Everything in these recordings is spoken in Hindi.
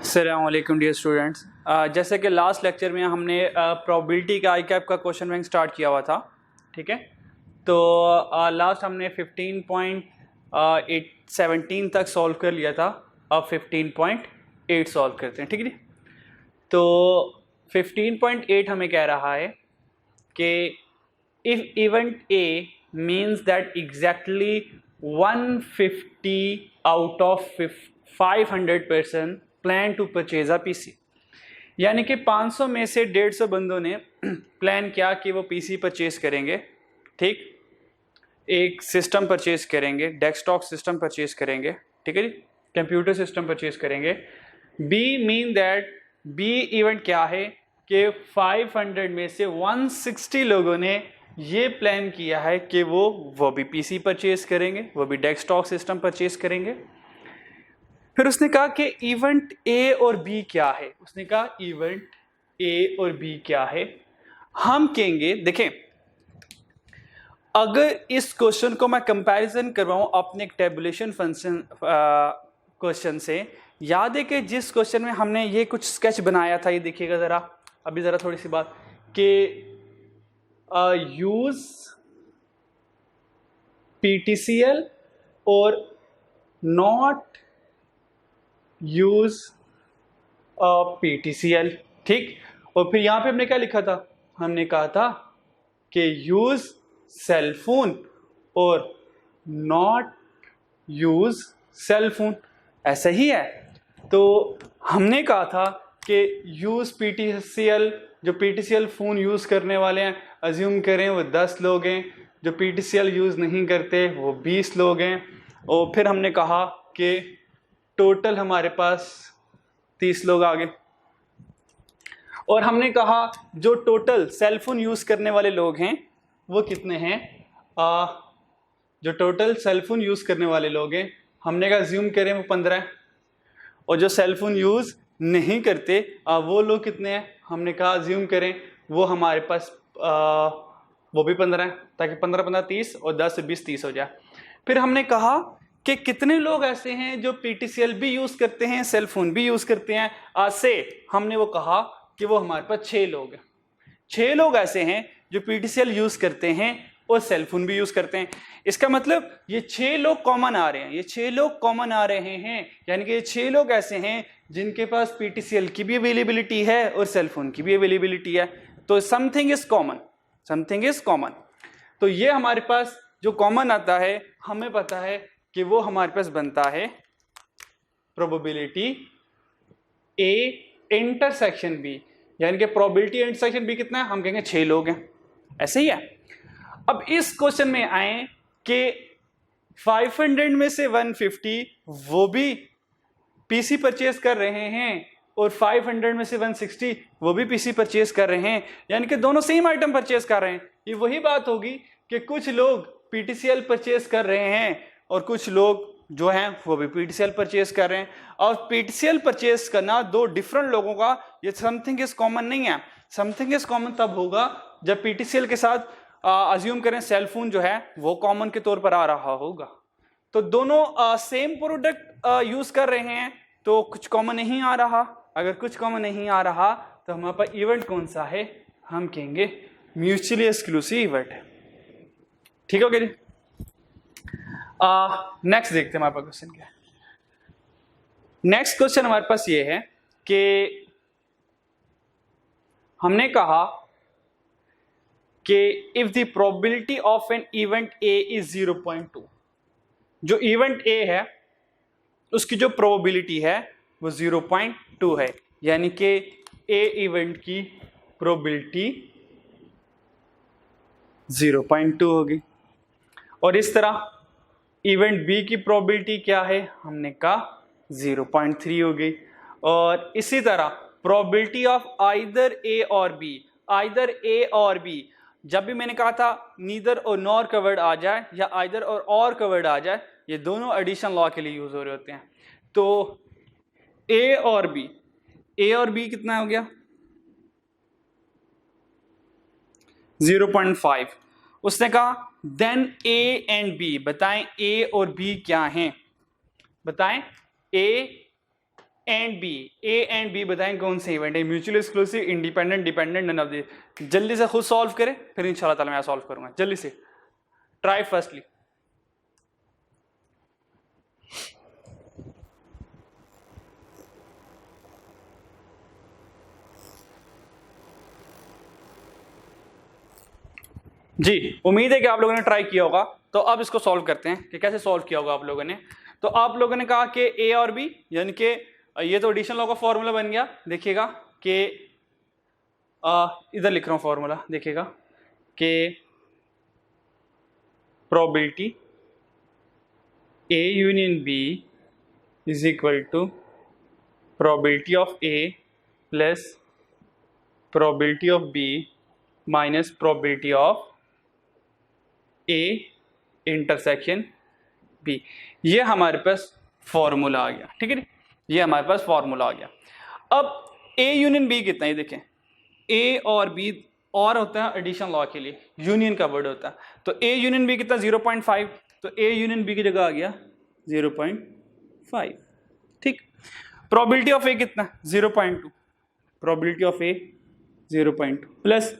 अस्सलाम वालेकुम डियर स्टूडेंट्स। जैसे कि लास्ट लेक्चर में हमने प्रोबेबिलिटी का आईकैप का क्वेश्चन बैंक स्टार्ट किया हुआ था, ठीक है। तो लास्ट हमने 15.17 तक सॉल्व कर लिया था। अब 15.8 सॉल्व करते हैं, ठीक है। तो 15.8 हमें कह रहा है कि if event A means that exactly 150 out of 500 person plan to purchase a PC, यानी कि 500 में से 150 बंदों ने प्लान किया कि वो पीसी परचेज करेंगे, ठीक। एक सिस्टम परचेज करेंगे, डेस्कटॉप सिस्टम परचेज करेंगे, ठीक है जी, कंप्यूटर सिस्टम परचेज करेंगे। B mean that B event क्या है कि 500 में से 160 लोगों ने ये प्लान किया है कि वो भी पीसी परचेज करेंगे, वो भी डेस्कटॉप सिस्टम परचेज करेंगे। फिर उसने कहा कि इवेंट ए और बी क्या है। उसने कहा इवेंट ए और बी क्या है। हम कहेंगे, देखें, अगर इस क्वेश्चन को मैं कंपैरिजन करवाऊं अपने एक टेबुलेशन फंक्शन क्वेश्चन से, याद है कि जिस क्वेश्चन में हमने ये कुछ स्केच बनाया था, ये देखिएगा जरा, अभी जरा थोड़ी सी बात कि यूज पीटीसीएल और नॉट यूज पीटीसीएल, ठीक। और फिर यहां पे हमने क्या लिखा था, हमने कहा था कि यूज सेल फोन और नॉट यूज सेल फोन, ऐसा ही है। तो हमने कहा था कि यूज पीटीसीएल, जो पीटीसीएल फोन यूज करने वाले हैं, अज्यूम करें वो 10 लोग हैं, जो पीटीसीएल यूज नहीं करते वो 20 लोग हैं। और फिर हमने कहा कि टोटल हमारे पास 30 लोग आ गए। और हमने कहा जो टोटल सेलफोन यूज करने वाले लोग हैं वो कितने हैं, जो टोटल सेलफोन यूज करने वाले लोग हैं हमने कहा अज्यूम करें वो 15 है। और जो सेलफोन यूज नहीं करते वो लोग कितने हैं, हमने कहा अज्यूम करें वो हमारे पास वो भी 15 है, ताकि 15 30 और 10 से 20 30 हो जाए। फिर हमने कहा कि कितने लोग ऐसे हैं जो पीटीसीएल भी यूज करते हैं, सेल फोन भी यूज करते हैं। आज से हमने वो कहा कि वो हमारे पास 6 लोग हैं। 6 लोग ऐसे हैं जो पीटीसीएल यूज करते हैं और सेल फोन भी यूज करते हैं। इसका मतलब ये 6 लोग कॉमन आ रहे हैं, ये 6 लोग कॉमन आ रहे हैं, यानी कि ये 6 लोग ऐसे हैं जिनके पास पीटीसीएल की भी अवेलेबिलिटी है और सेल फोन की भी अवेलेबिलिटी है। तो something is common, something is common. तो ये हमारे पास जो कॉमन आता है, हमें पता है कि वो हमारे पास बनता है प्रोबेबिलिटी ए इंटरसेक्शन बी, यानी कि प्रोबेबिलिटी इंटरसेक्शन बी कितना है, हम कहेंगे 6 लोग हैं, ऐसे ही है। अब इस क्वेश्चन में आए कि 500 में से 150 वो भी पीसी परचेज कर रहे हैं और 500 में से 160 वो भी पीसी परचेज कर रहे हैं, यानी कि दोनों सेम आइटम परचेज कर रहे हैं। ये वही बात होगी कि कुछ लोग पीटीसीएल परचेज कर रहे हैं और कुछ लोग जो हैं वो भी पीटीसीएल परचेज कर रहे हैं। और पीटीसीएल परचेज करना दो डिफरेंट लोगों का, ये समथिंग इज कॉमन नहीं है। समथिंग इज कॉमन तब होगा जब पीटीसीएल के साथ अज्यूम करें सेल फोन जो है वो कॉमन के तौर पर आ रहा होगा। तो दोनों सेम प्रोडक्ट यूज कर रहे हैं तो कुछ कॉमन नहीं आ रहा। अगर कुछ कॉमन नहीं आ रहा तो हमारे पास इवेंट कौन सा है, हम कहेंगे म्यूचुअली एक्सक्लूसिव इवेंट है, ठीक हो गया जी। नेक्स्ट देखते हैं हमारे पास क्वेश्चन क्या है। नेक्स्ट क्वेश्चन हमारे पास ये है कि हमने कहा कि if the probability of an event A is 0.2, जो इवेंट ए है उसकी जो प्रोबेबिलिटी है वो 0.2 है, यानी कि ए इवेंट की प्रोबेबिलिटी 0.2 होगी। और इस तरह इवेंट बी की प्रोबेबिलिटी क्या है, हमने कहा 0.3 होगी। और इसी तरह प्रोबेबिलिटी ऑफ आइदर ए और बी, आइदर ए और बी, जब भी मैंने कहा था नीदर और नॉर कवर्ड आ जाए या आइदर और कवर्ड आ जाए, ये दोनों एडिशन लॉ के लिए यूज हो रहे होते हैं। तो ए और बी कितना हो गया 0.5। उसने कहा देन ए एंड बी, बताएं ए और बी क्या हैं, बताएं A and B, A and B बताएं कौन से इवेंट है, mutually exclusive, independent, dependent, none of this. जल्दी से खुद सॉल्व करें, फिर इंशाल्लाह ताला मैं सॉल्व करूंगा। जल्दी से ट्राई फर्स्टली। जी, उम्मीद है कि आप लोगों ने ट्राई किया होगा। तो अब इसको सॉल्व करते हैं कि कैसे सॉल्व किया होगा आप लोगों ने। तो आप लोगों ने कहा कि ए और बी, यानी कि ये तो एडिशन लॉ का फॉर्मूला बन गया। देखिएगा कि इधर लिख रहा हूं फॉर्मूला, देखिएगा कि probability A union B is equal to probability of A plus probability of B minus probability of A intersection B. ये हमारे पास फॉर्मूला आ गया, ठीक है। ये हमारे पास फॉर्मूला आ गया। अब ए यूनियन बी कितना है, देखें ए और बी और होता है एडिशन लॉ के लिए, यूनियन का वर्ड होता है। तो ए यूनियन बी कितना 0.5, तो ए यूनियन बी की जगह आ गया 0.5, ठीक। प्रोबेबिलिटी ऑफ ए कितना 0.2, probability of A 0.2 plus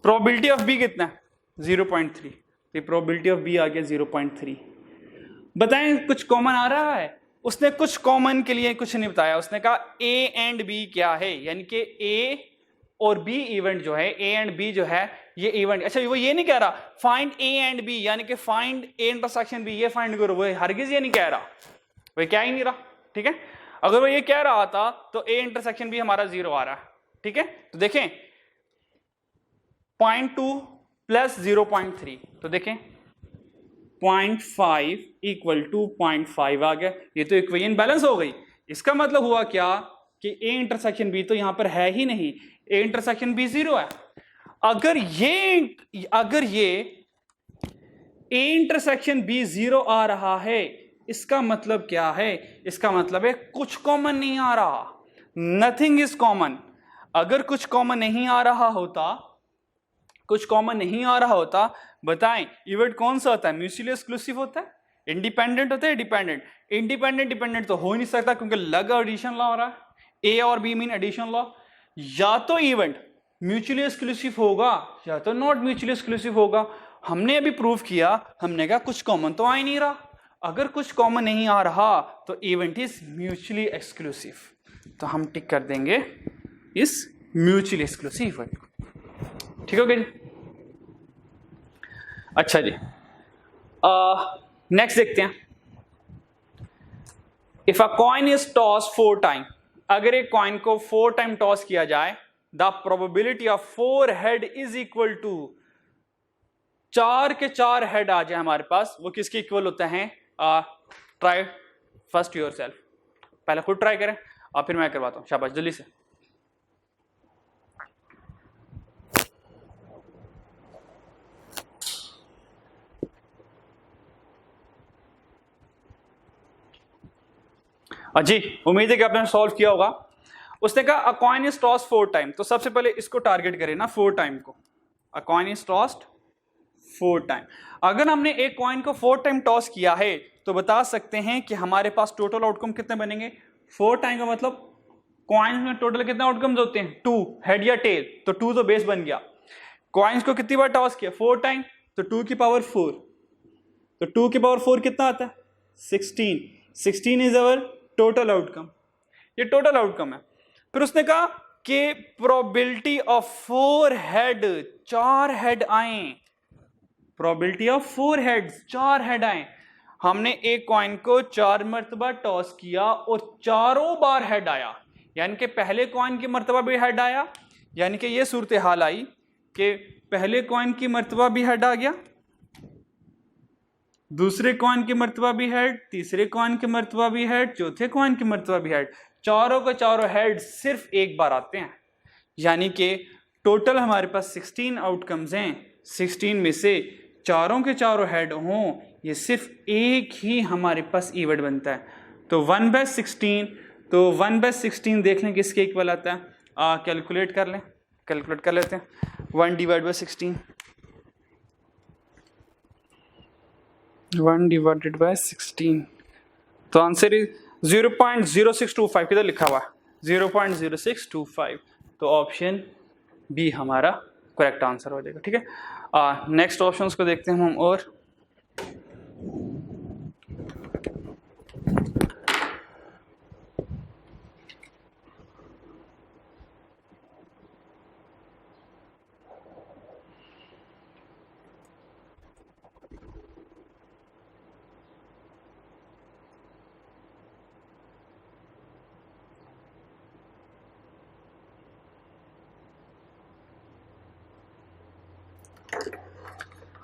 probability of B कितना 0.3, तो प्रोबेबिलिटी ऑफ बी आ गया 0.3। बताएं कुछ कॉमन आ रहा है? उसने कुछ कॉमन के लिए कुछ नहीं बताया। उसने कहा ए एंड बी क्या है, यानी कि ए और बी इवेंट जो है, ए एंड बी जो है ये इवेंट। अच्छा, वो ये नहीं कह रहा फाइंड ए एंड बी, यानी कि फाइंड ए इंटरसेक्शन बी, ये फाइंड करो, वो हरगिज ये नहीं कह रहा, वो क्या ही नहीं रहा, ठीक है। अगर वो ये कह रहा था तो ए इंटरसेक्शन बी हमारा 0 आ रहा है, ठीक है। तो देखें 0.2 प्लस 0.3, तो देखें 0.5 इक्वल टू 0.5 आ गया। ये तो इक्वेशन बैलेंस हो गई। इसका मतलब हुआ क्या कि ए इंटरसेक्शन बी तो यहां पर है ही नहीं, ए इंटरसेक्शन बी 0 है। अगर ये ए इंटरसेक्शन बी 0 आ रहा है, इसका मतलब क्या है? इसका मतलब है कुछ कॉमन नहीं आ रहा, नथिंग इज कॉमन। अगर कुछ कॉमन नहीं आ रहा होता, कुछ कॉमन नहीं आ रहा होता, बताएं इवेंट कौन सा होता है? म्यूचुअली एक्सक्लूसिव होता है, इंडिपेंडेंट होता है, डिपेंडेंट। इंडिपेंडेंट डिपेंडेंट तो हो ही नहीं सकता क्योंकि लग एडिशन लॉ हो रहा है, ए और बी मीन एडिशन लॉ। या तो इवेंट म्यूचुअली एक्सक्लूसिव होगा या तो नॉट म्यूचुअली एक्सक्लूसिव होगा। हमने अभी प्रूव किया, हमने कहा कुछ कॉमन तो आ ही नहीं रहा। अगर कुछ कॉमन नहीं आ रहा तो इवेंट इज म्यूचुअली एक्सक्लूसिव, तो हम टिक कर देंगे इस म्यूचुअली एक्सक्लूसिव, ठीक हो गया जी। अच्छा जी, नेक्स्ट देखते हैं। If a coin is toss 4 time, अगर एक कॉइन को 4 टाइम टॉस किया जाए, the probability of 4 head is equal to, 4 के 4 हेड आ जाए हमारे पास, वो किसके इक्वल होते हैं? ट्राई फर्स्ट योर सेल्फ, पहले खुद ट्राई करें और फिर मैं करवाता हूं। शाबाश, जल्दी से। जी, उम्मीद है कि आपने सॉल्व किया होगा। उसने कहा अ कॉइन इज टॉस्ड 4 टाइम, तो सबसे पहले इसको टारगेट करें ना, 4 टाइम को। अ कॉइन इज टॉस्ड 4 टाइम। अगर हमने एक कॉइन को 4 टाइम टॉस किया है तो बता सकते हैं कि हमारे पास टोटल आउटकम कितने बनेंगे? 4 टाइम का मतलब कॉइन्स में टोटल कितने आउटकम्स होते हैं? 2, हेड या टेल, तो 2 तो बेस बन गया। कॉइन्स को कितनी बार टॉस किया? 4 टाइम, तो 2 की पावर 4, तो 2 की पावर 4 कितना आता है? 16। 16 इज अवर टोटल आउटकम, ये टोटल आउटकम है। फिर उसने कहा कि प्रोबेबिलिटी ऑफ 4 हेड, 4 हेड आए, प्रोबेबिलिटी ऑफ 4 हेड्स, 4 हेड आए। हमने एक कॉइन को 4 मरतबा टॉस किया और चारों बार हेड आया, यानी कि पहले कॉइन की मरतबा भी हेड आया, यानी कि ये सूरत हाल आई कि पहले कॉइन की मरतबा भी हेड आ गया, दूसरे कॉइन की मरतबा भी हेड, तीसरे कॉइन की मरतबा भी हेड, चौथे कॉइन की मरतबा भी हेड। चारों के चारों हेड सिर्फ एक बार आते हैं, यानी कि टोटल हमारे पास 16 आउटकम्स हैं। 16 में से चारों के चारों हेड हों, ये सिर्फ एक ही हमारे पास इवेंट बनता है। तो 1/16, तो 1/16 देख लें किसके इक्वल आता है, कैलकुलेट कर लें, कैलकुलेट कर लेते हैं। 1/16, 1/16, तो आंसर इज 0.0625 किधर लिखा हुआ है? 0.0625, तो ऑप्शन बी हमारा करेक्ट आंसर हो जाएगा। ठीक है, नेक्स्ट ऑप्शंस को देखते हैं हम। और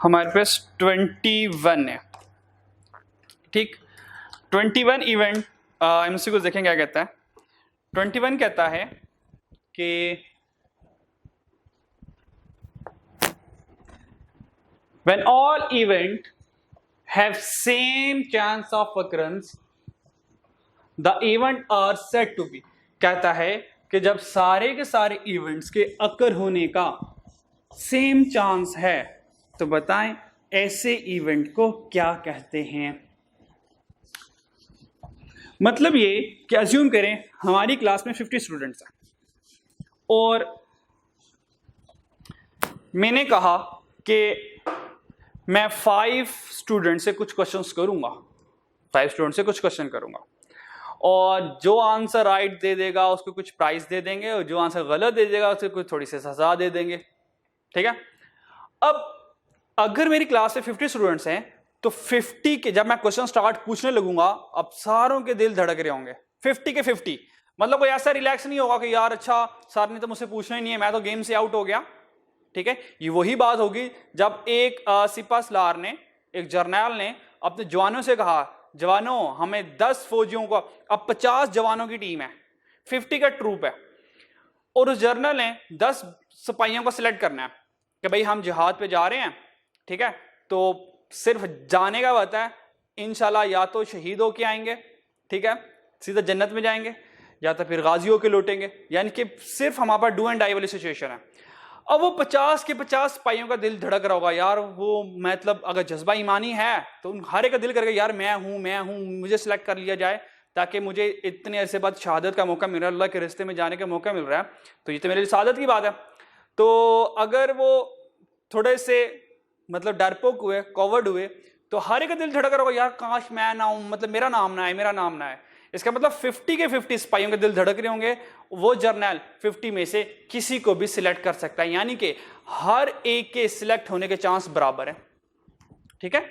हमारे पास 21 है। ठीक, 21 इवेंट एमसीक्यू देखें क्या कहता है। 21 कहता है कि when all event have same chance of occurrence the event are said to be, कहता है कि जब सारे के सारे इवेंट्स के अकर होने का सेम चांस है तो बताएं ऐसे इवेंट को क्या कहते हैं। मतलब ये कि अज्यूम करें हमारी क्लास में 50 स्टूडेंट्स हैं और मैंने कहा कि मैं 5 स्टूडेंट से कुछ क्वेश्चंस करूंगा, 5 स्टूडेंट से कुछ क्वेश्चन करूंगा और जो आंसर राइट दे देगा उसको कुछ प्राइज दे देंगे और जो आंसर गलत दे देगा उसको कुछ थोड़ी सी सजा दे देंगे। ठीक है, अब अगर मेरी क्लास में 50 स्टूडेंट्स हैं तो 50 के जब मैं क्वेश्चन स्टार्ट पूछने लगूंगा अब सारों के दिल धड़क रहे होंगे 50 के 50। मतलब कोई ऐसा रिलैक्स नहीं होगा कि यार अच्छा सर ने तो मुझसे पूछना ही नहीं है, मैं तो गेम से आउट हो गया। ठीक है, ये वही बात होगी जब एक सिपा सलार ने, एक जर्नैल ने अपने जवानों से कहा जवानों हमें 10 फौजियों को, अब 50 जवानों की टीम है, 50 का ट्रूप है और उस जर्नल ने 10 सिपाहियों को सिलेक्ट करना है कि भाई हम जिहाद पे जा रहे हैं। ठीक है, तो सिर्फ जाने का बता है, इंशाल्लाह या तो शहीद होके आएंगे, ठीक है, सीधा जन्नत में जाएंगे, या तो फिर गाजी होके लौटेंगे, यानी कि सिर्फ हमारे पास डू एंड डाई वाली सिचुएशन है। अब वो 50 के 50 सिपाहियों का दिल धड़क रहा होगा यार, वो मतलब अगर जज्बा ईमानी है तो उन हर एक का दिल करके यार मैं हूं मुझे सिलेक्ट कर लिया जाए ताकि मुझे इतने अरसे बाद शहादत का मौका मिल रहा है, अल्लाह के रिश्ते में जाने का मौका मिल रहा है, तो ये तो मेरे लिए शहादत की बात है। तो अगर वो थोड़े से मतलब डरपोक हुए, कॉवर्ड हुए, तो हर एक का दिल धड़क रहा होगा यार काश मैं ना हूं, मतलब मेरा नाम ना है, मेरा नाम ना है। इसका मतलब 50 के 50 सिपाहियों के दिल धड़क रहे होंगे, वो जर्नल 50 में से किसी को भी सिलेक्ट कर सकता है, यानी कि हर एक के सिलेक्ट होने के चांस बराबर है। ठीक है,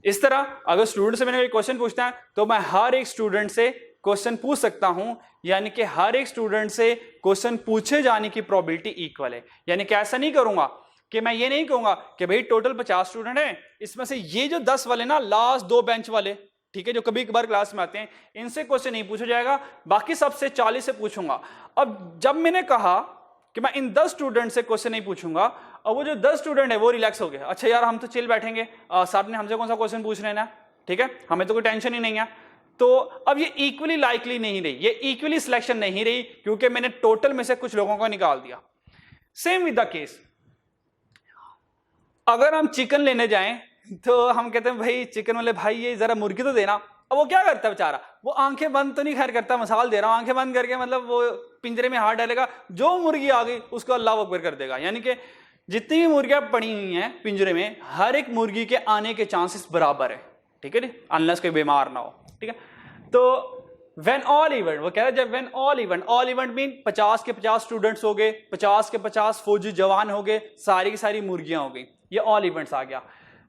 इस तरह अगर स्टूडेंट से मैंने कोई क्वेश्चन पूछना है तो मैं हर एक स्टूडेंट से क्वेश्चन पूछ सकता हूं, यानी कि हर एक स्टूडेंट से क्वेश्चन पूछे जाने की प्रोबेबिलिटी इक्वल है। यानी कि ऐसा नहीं करूंगा कि मैं ये नहीं कहूंगा कि भाई टोटल 50 स्टूडेंट हैं, इसमें से ये जो 10 वाले ना लास्ट 2 बेंच वाले, ठीक है, जो कभी कभार क्लास में आते हैं, इनसे क्वेश्चन नहीं पूछा जाएगा, बाकी सबसे 40 से पूछूंगा। अब जब मैंने कहा कि मैं इन 10 स्टूडेंट से क्वेश्चन नहीं पूछूंगा और वो जो 10 स्टूडेंट है वो रिलैक्स हो गए, अच्छा यार हम तो चिल बैठेंगे, सर ने हमसे कौन सा क्वेश्चन पूछ रहे हैं ना, ठीक है, हमें तो कोई टेंशन ही नहीं है। तो अब ये इक्वली लाइकली नहीं रही, ये इक्वली सिलेक्शन नहीं रही, क्योंकि मैंने टोटल में से कुछ लोगों को निकाल दिया। सेम विद द केस, अगर हम चिकन लेने जाएं तो हम कहते हैं भाई चिकन वाले भाई ये जरा मुर्गी तो देना। अब वो क्या करता है बेचारा, वो आंखें बंद तो नहीं खैर करता, मिसाल दे रहा हूं, आंखें बंद करके मतलब वो पिंजरे में हाथ डालेगा, जो मुर्गी आ गई उसको अल्लाह अकबर कर देगा। यानी कि जितनी भी मुर्गियां पड़ी हुई हैं पिंजरे में, हर एक मुर्गी के आने के चांसेस बराबर है। ठीक है, अनलेस कोई बीमार ना हो। ठीक है, तो When all event, वो कह रहा है जब when all event मीन 50 के 50 स्टूडेंट्स हो गए, 50 के 50 फौजी जवान हो गए, सारी की सारी मुर्गियां हो गई, ये ऑल इवेंट्स आ गया।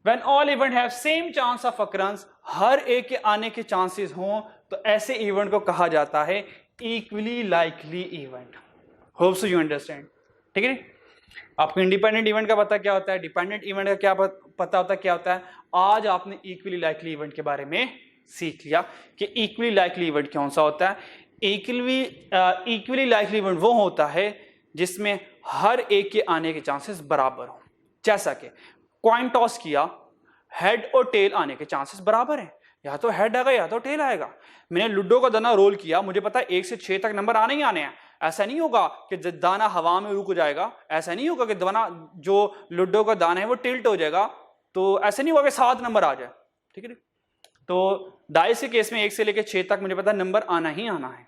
When all event have same chance of occurrence, हर एक के आने के चांसेस हों, तो ऐसे इवेंट को कहा जाता है equally likely event. Hope so you understand. ठीक है, आपको इंडिपेंडेंट इवेंट का पता क्या होता है, डिपेंडेंट इवेंट का क्या पता होता है, क्या होता है। आज आपने इक्वली लाइकली इवेंट के बारे में सीख लिया कि इक्वली लाइकली इवेंट कौन सा होता है। इक्वली लाइकली इवेंट वो होता है जिसमें हर एक के आने के चांसेस बराबर हो। जैसा कि कॉइन टॉस किया, हेड और टेल आने के चांसेस बराबर हैं, या तो हेड आएगा या तो टेल आएगा। मैंने लूडो का दाना रोल किया, मुझे पता है 1 से 6 तक नंबर आने ही आने हैं। ऐसा नहीं होगा कि दाना हवा में रुक जाएगा, ऐसा नहीं होगा कि दाना जो लूडो का दाना है वो टिल्ट हो जाएगा, तो ऐसा नहीं होगा कि 7 नंबर आ जाए। ठीक है, तो डाइस के केस में 1 से लेकर 6 तक मुझे पता नंबर आना ही आना है।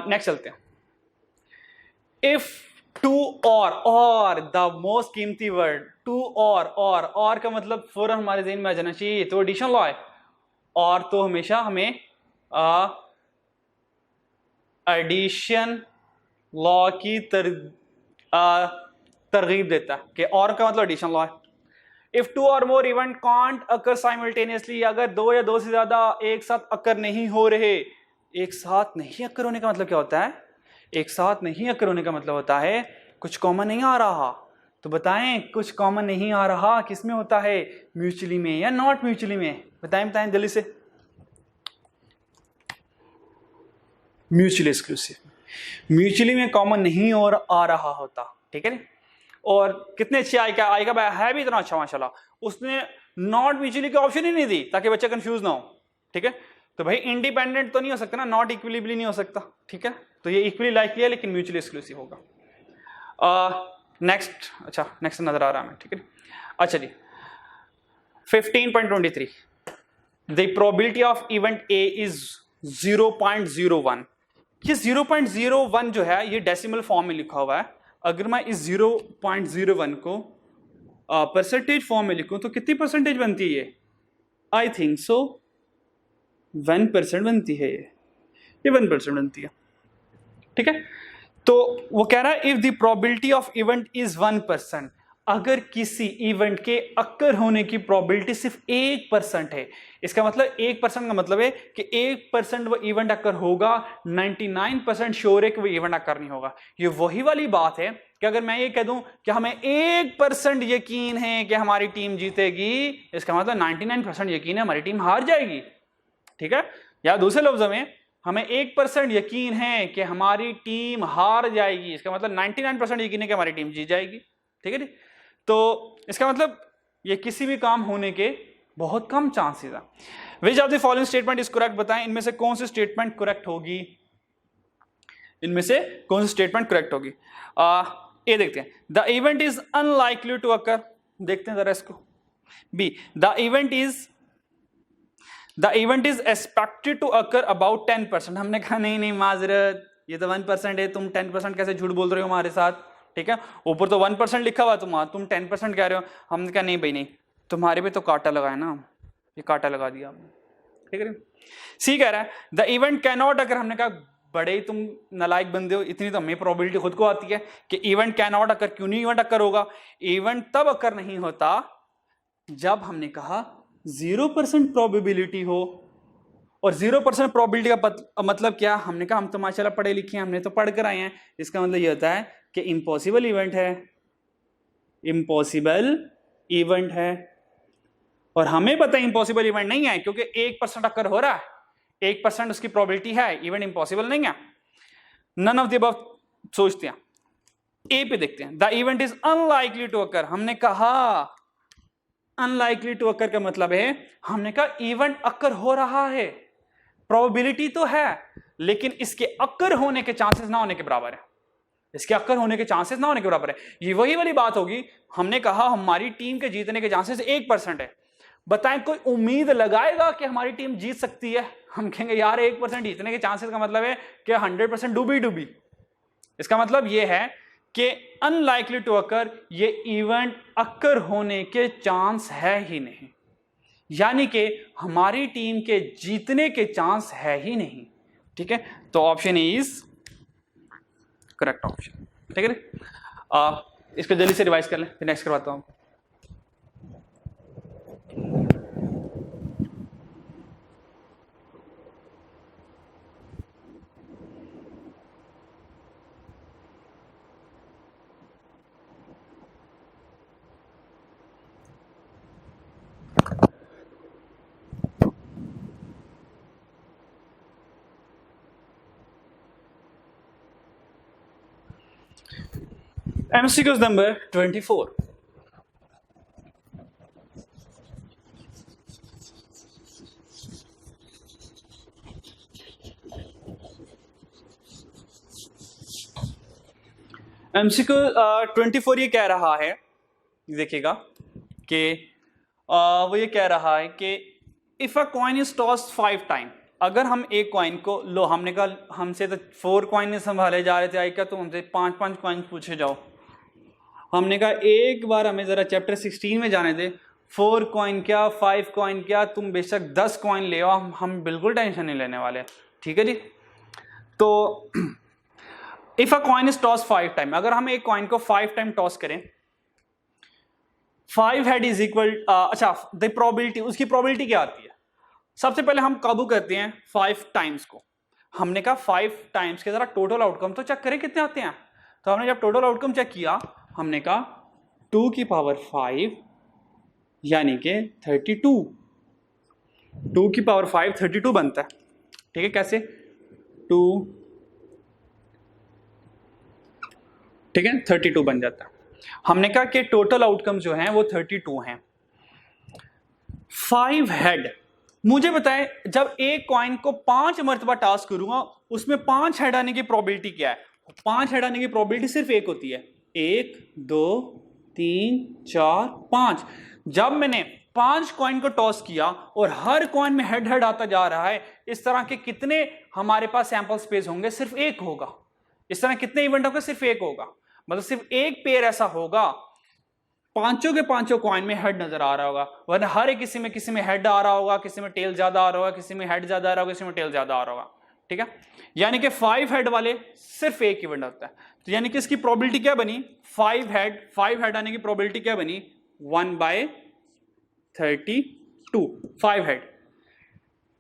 नेक्स्ट चलते हैं। इफ टू और द मोस्ट कीमती वर्ड टू और का मतलब फौरन हमारे ज़हन में आ जाना चाहिए, तो एडिशन लॉ है। और तो हमेशा हमें एडिशन लॉ की तरगीब देता है कि और का मतलब एडिशन लॉ है। इफ टू और मोर इवेंट कांट अकर साइमल्टेनियसली, अगर 2 या 2 से ज्यादा एक साथ अकर नहीं हो रहे। एक साथ नहीं अकर होने का मतलब क्या होता है? एक साथ नहीं अकर होने का मतलब होता है कुछ कॉमन नहीं आ रहा। तो बताएं कुछ कॉमन नहीं आ रहा किस में होता है? म्यूचुअली में या नॉट म्यूचुअली में? बताएं जल्दी से। म्यूचुअली एक्सक्लूसिव, म्यूचुअली में कॉमन नहीं और आ रहा होता, ठीक है। और कितने अच्छे आएगा है भी इतना अच्छा माशाल्लाह, उसने नॉट म्यूचुअली की ऑप्शन ही नहीं दी ताकि बच्चा कंफ्यूज ना हो, ठीक है। तो भाई इंडिपेंडेंट तो नहीं हो सकता ना, नॉट इक्विलिब्रियम नहीं हो सकता, ठीक है। तो ये इक्वली लाइकली है लेकिन म्यूचुअली एक्सक्लूसिव होगा। नेक्स्ट, अच्छा नेक्स्ट नजर आ रहा है, ठीक है। अच्छा जी 15.23 the probability of event A is 0.01। ये 0.01 जो है ये डेसिमल फॉर्म में लिखा हुआ है। अगर मैं इस 0.01 को परसेंटेज फॉर्म में लिखूं तो कितनी परसेंटेज बनती है? आई थिंक सो 1% बनती है। ये 1% बनती है, ठीक है। तो वो कह रहा है if the probability of event is 1%, अगर किसी इवेंट के अक्कर होने की प्रोबेबिलिटी सिर्फ 1% है, इसका मतलब 1% का मतलब है कि 1% वो इवेंट अक्कर होगा, 99% श्योर है कि वो इवेंट अक्कर नहीं होगा। ये वही वाली बात है कि अगर मैं ये कह दूं कि हमें 1% यकीन है कि हमारी टीम जीतेगी, इसका मतलब 99% यकीन है हमारी टीम हार जाएगी, ठीक है। या दूसरे लफ्जों में हमें 1% यकीन है कि हमारी टीम हार जाएगी, इसका मतलब 99% यकीन है कि हमारी टीम जीत जाएगी, ठीक है। तो इसका मतलब ये किसी भी काम होने के बहुत कम चांसेस है। Which of the following statement is correct? बताएं इनमें से कौन सी स्टेटमेंट करेक्ट होगी? इनमें से कौन सी स्टेटमेंट करेक्ट होगी? ये देखते हैं, the event is unlikely to occur. देखते हैं जरा इसको। B, the event is expected to occur about 10%। हमने कहा नहीं माजरत, ये तो 1% है, तुम 10% कैसे झूठ बोल रहे हो हमारे साथ, ठीक है। ऊपर तो 1% लिखा हुआ, तुम 10% कह रहे हो। हमने कहा नहीं भाई नहीं, तुम्हारे पे तो कांटा लगाया ना, ये कांटा लगा दिया आपने, ठीक है। सी कह रहा है the event can not occur. हमने कहा बड़े तुम नालायक बंदे हो, इतनी तो हमें प्रोबेबिलिटी खुद को आती है कि इवेंट कैन नॉट अकर। क्यों नहीं इवेंट अकर होगा? इवेंट तब अकर नहीं होता जब हमने कहा 0% प्रोबेबिलिटी हो। और 0% प्रोबेबिलिटी का मतलब क्या? हमने कहा हम तो माशाल्लाह पढ़े लिखे हैं, हमने तो पढ़ कर आए हैं। इसका मतलब ये होता है कि इम्पॉसिबल इवेंट है, इम्पॉसिबल इवेंट है। और हमें पता है इम्पॉसिबल इवेंट नहीं है क्योंकि 1% अकर हो रहा है, 1% उसकी प्रोबेबिलिटी है, इवेंट इम्पॉसिबल नहीं है। नन ऑफ द अबव सोचते हैं। ए पे देखते हैं, the event is unlikely to occur. हमने कहा अनलाइकली टू अकर का मतलब है, हमने कहा इवेंट अकर हो रहा है, प्रोबेबिलिटी तो है लेकिन इसके अकर होने के चांसेस ना होने के बराबर है, इसके अकर होने के चांसेस ना होने के बराबर है। ये वही वाली बात होगी, हमने कहा हमारी टीम के जीतने के चांसेस 1% है। बताएं कोई उम्मीद लगाएगा कि हमारी टीम जीत सकती है? हम कहेंगे यार 1% जीतने के चांसेस का मतलब है कि 100% डूबी। इसका मतलब यह है कि अनलाइकली टू अकर, ये इवेंट अकर होने के चांस है ही नहीं, यानी कि हमारी टीम के जीतने के चांस है ही नहीं, ठीक है। तो ऑप्शन इज करेक्ट ऑप्शन, ठीक है। इसको जल्दी से रिवाइज कर लें फिर नेक्स्ट करवाता हूं। MCQs number 24. MCQ 24 ये कह रहा है, देखिएगा कि वो ये कह रहा है कि if a coin is tossed 5 time, अगर हम एक कॉइन को लो, हमने कहा हमसे तो 4 कॉइन नहीं संभाले जा रहे थे आई का, तो हमसे 5 कॉइन पूछे जाओ। हमने कहा एक बार हमें जरा चैप्टर 16 में जाने दे, 4 कॉइन क्या 5 कॉइन क्या, तुम बेशक 10 कॉइन ले आओ, हम बिल्कुल टेंशन नहीं लेने वाले, ठीक है जी। तो if a coin is toss 5 time, अगर हम एक कॉइन को 5 टाइम टॉस करें, 5 हेड इज इक्वल, अच्छा द प्रोबेबिलिटी, उसकी प्रोबेबिलिटी क्या आती है? सबसे पहले हम काबू करते हैं 5 टाइम्स को। हमने कहा 5 टाइम्स के जरा टोटल आउटकम तो चेक करें कितने आते हैं। तो हमने जब टोटल आउटकम चेक किया, हमने कहा 2 की पावर 5 यानी कि 32, 2 की पावर 5 32 बनता है, ठीक है। कैसे? 2, ठीक है, 32 बन जाता है। हमने कहा कि टोटल आउटकम जो हैं वो 32 हैं। 5 हेड, मुझे बताएं जब एक कॉइन को 5 मरतबा टास्क करूंगा उसमें 5 हेड आने की प्रोबेबिलिटी क्या है? 5 हेड आने की प्रोबेबिलिटी सिर्फ एक होती है, 1 2 3 4 5। जब मैंने 5 कॉइन को टॉस किया और हर कॉइन में हेड हेड आता जा रहा है, इस तरह के कितने हमारे पास सैंपल स्पेस होंगे? सिर्फ एक होगा। इस तरह कितने इवेंट होंगे? सिर्फ एक होगा। मतलब सिर्फ एक पेयर ऐसा होगा, पांचों के पांचों कॉइन में हेड नजर आ रहा होगा, वरना हर एक किसी में हेड आ रहा होगा, किसी में टेल ज्यादा आ रहा होगा, किसी में हेड ज्यादा आ रहा होगा, किसी में टेल ज्यादा आ रहा होगा, ठीक है। यानी कि 5 हेड वाले सिर्फ एक इवेंट होता है। तो यानी कि इसकी प्रोबेबिलिटी क्या बनी? 5 हेड आने की प्रोबेबिलिटी क्या बनी? 1/32। 5 head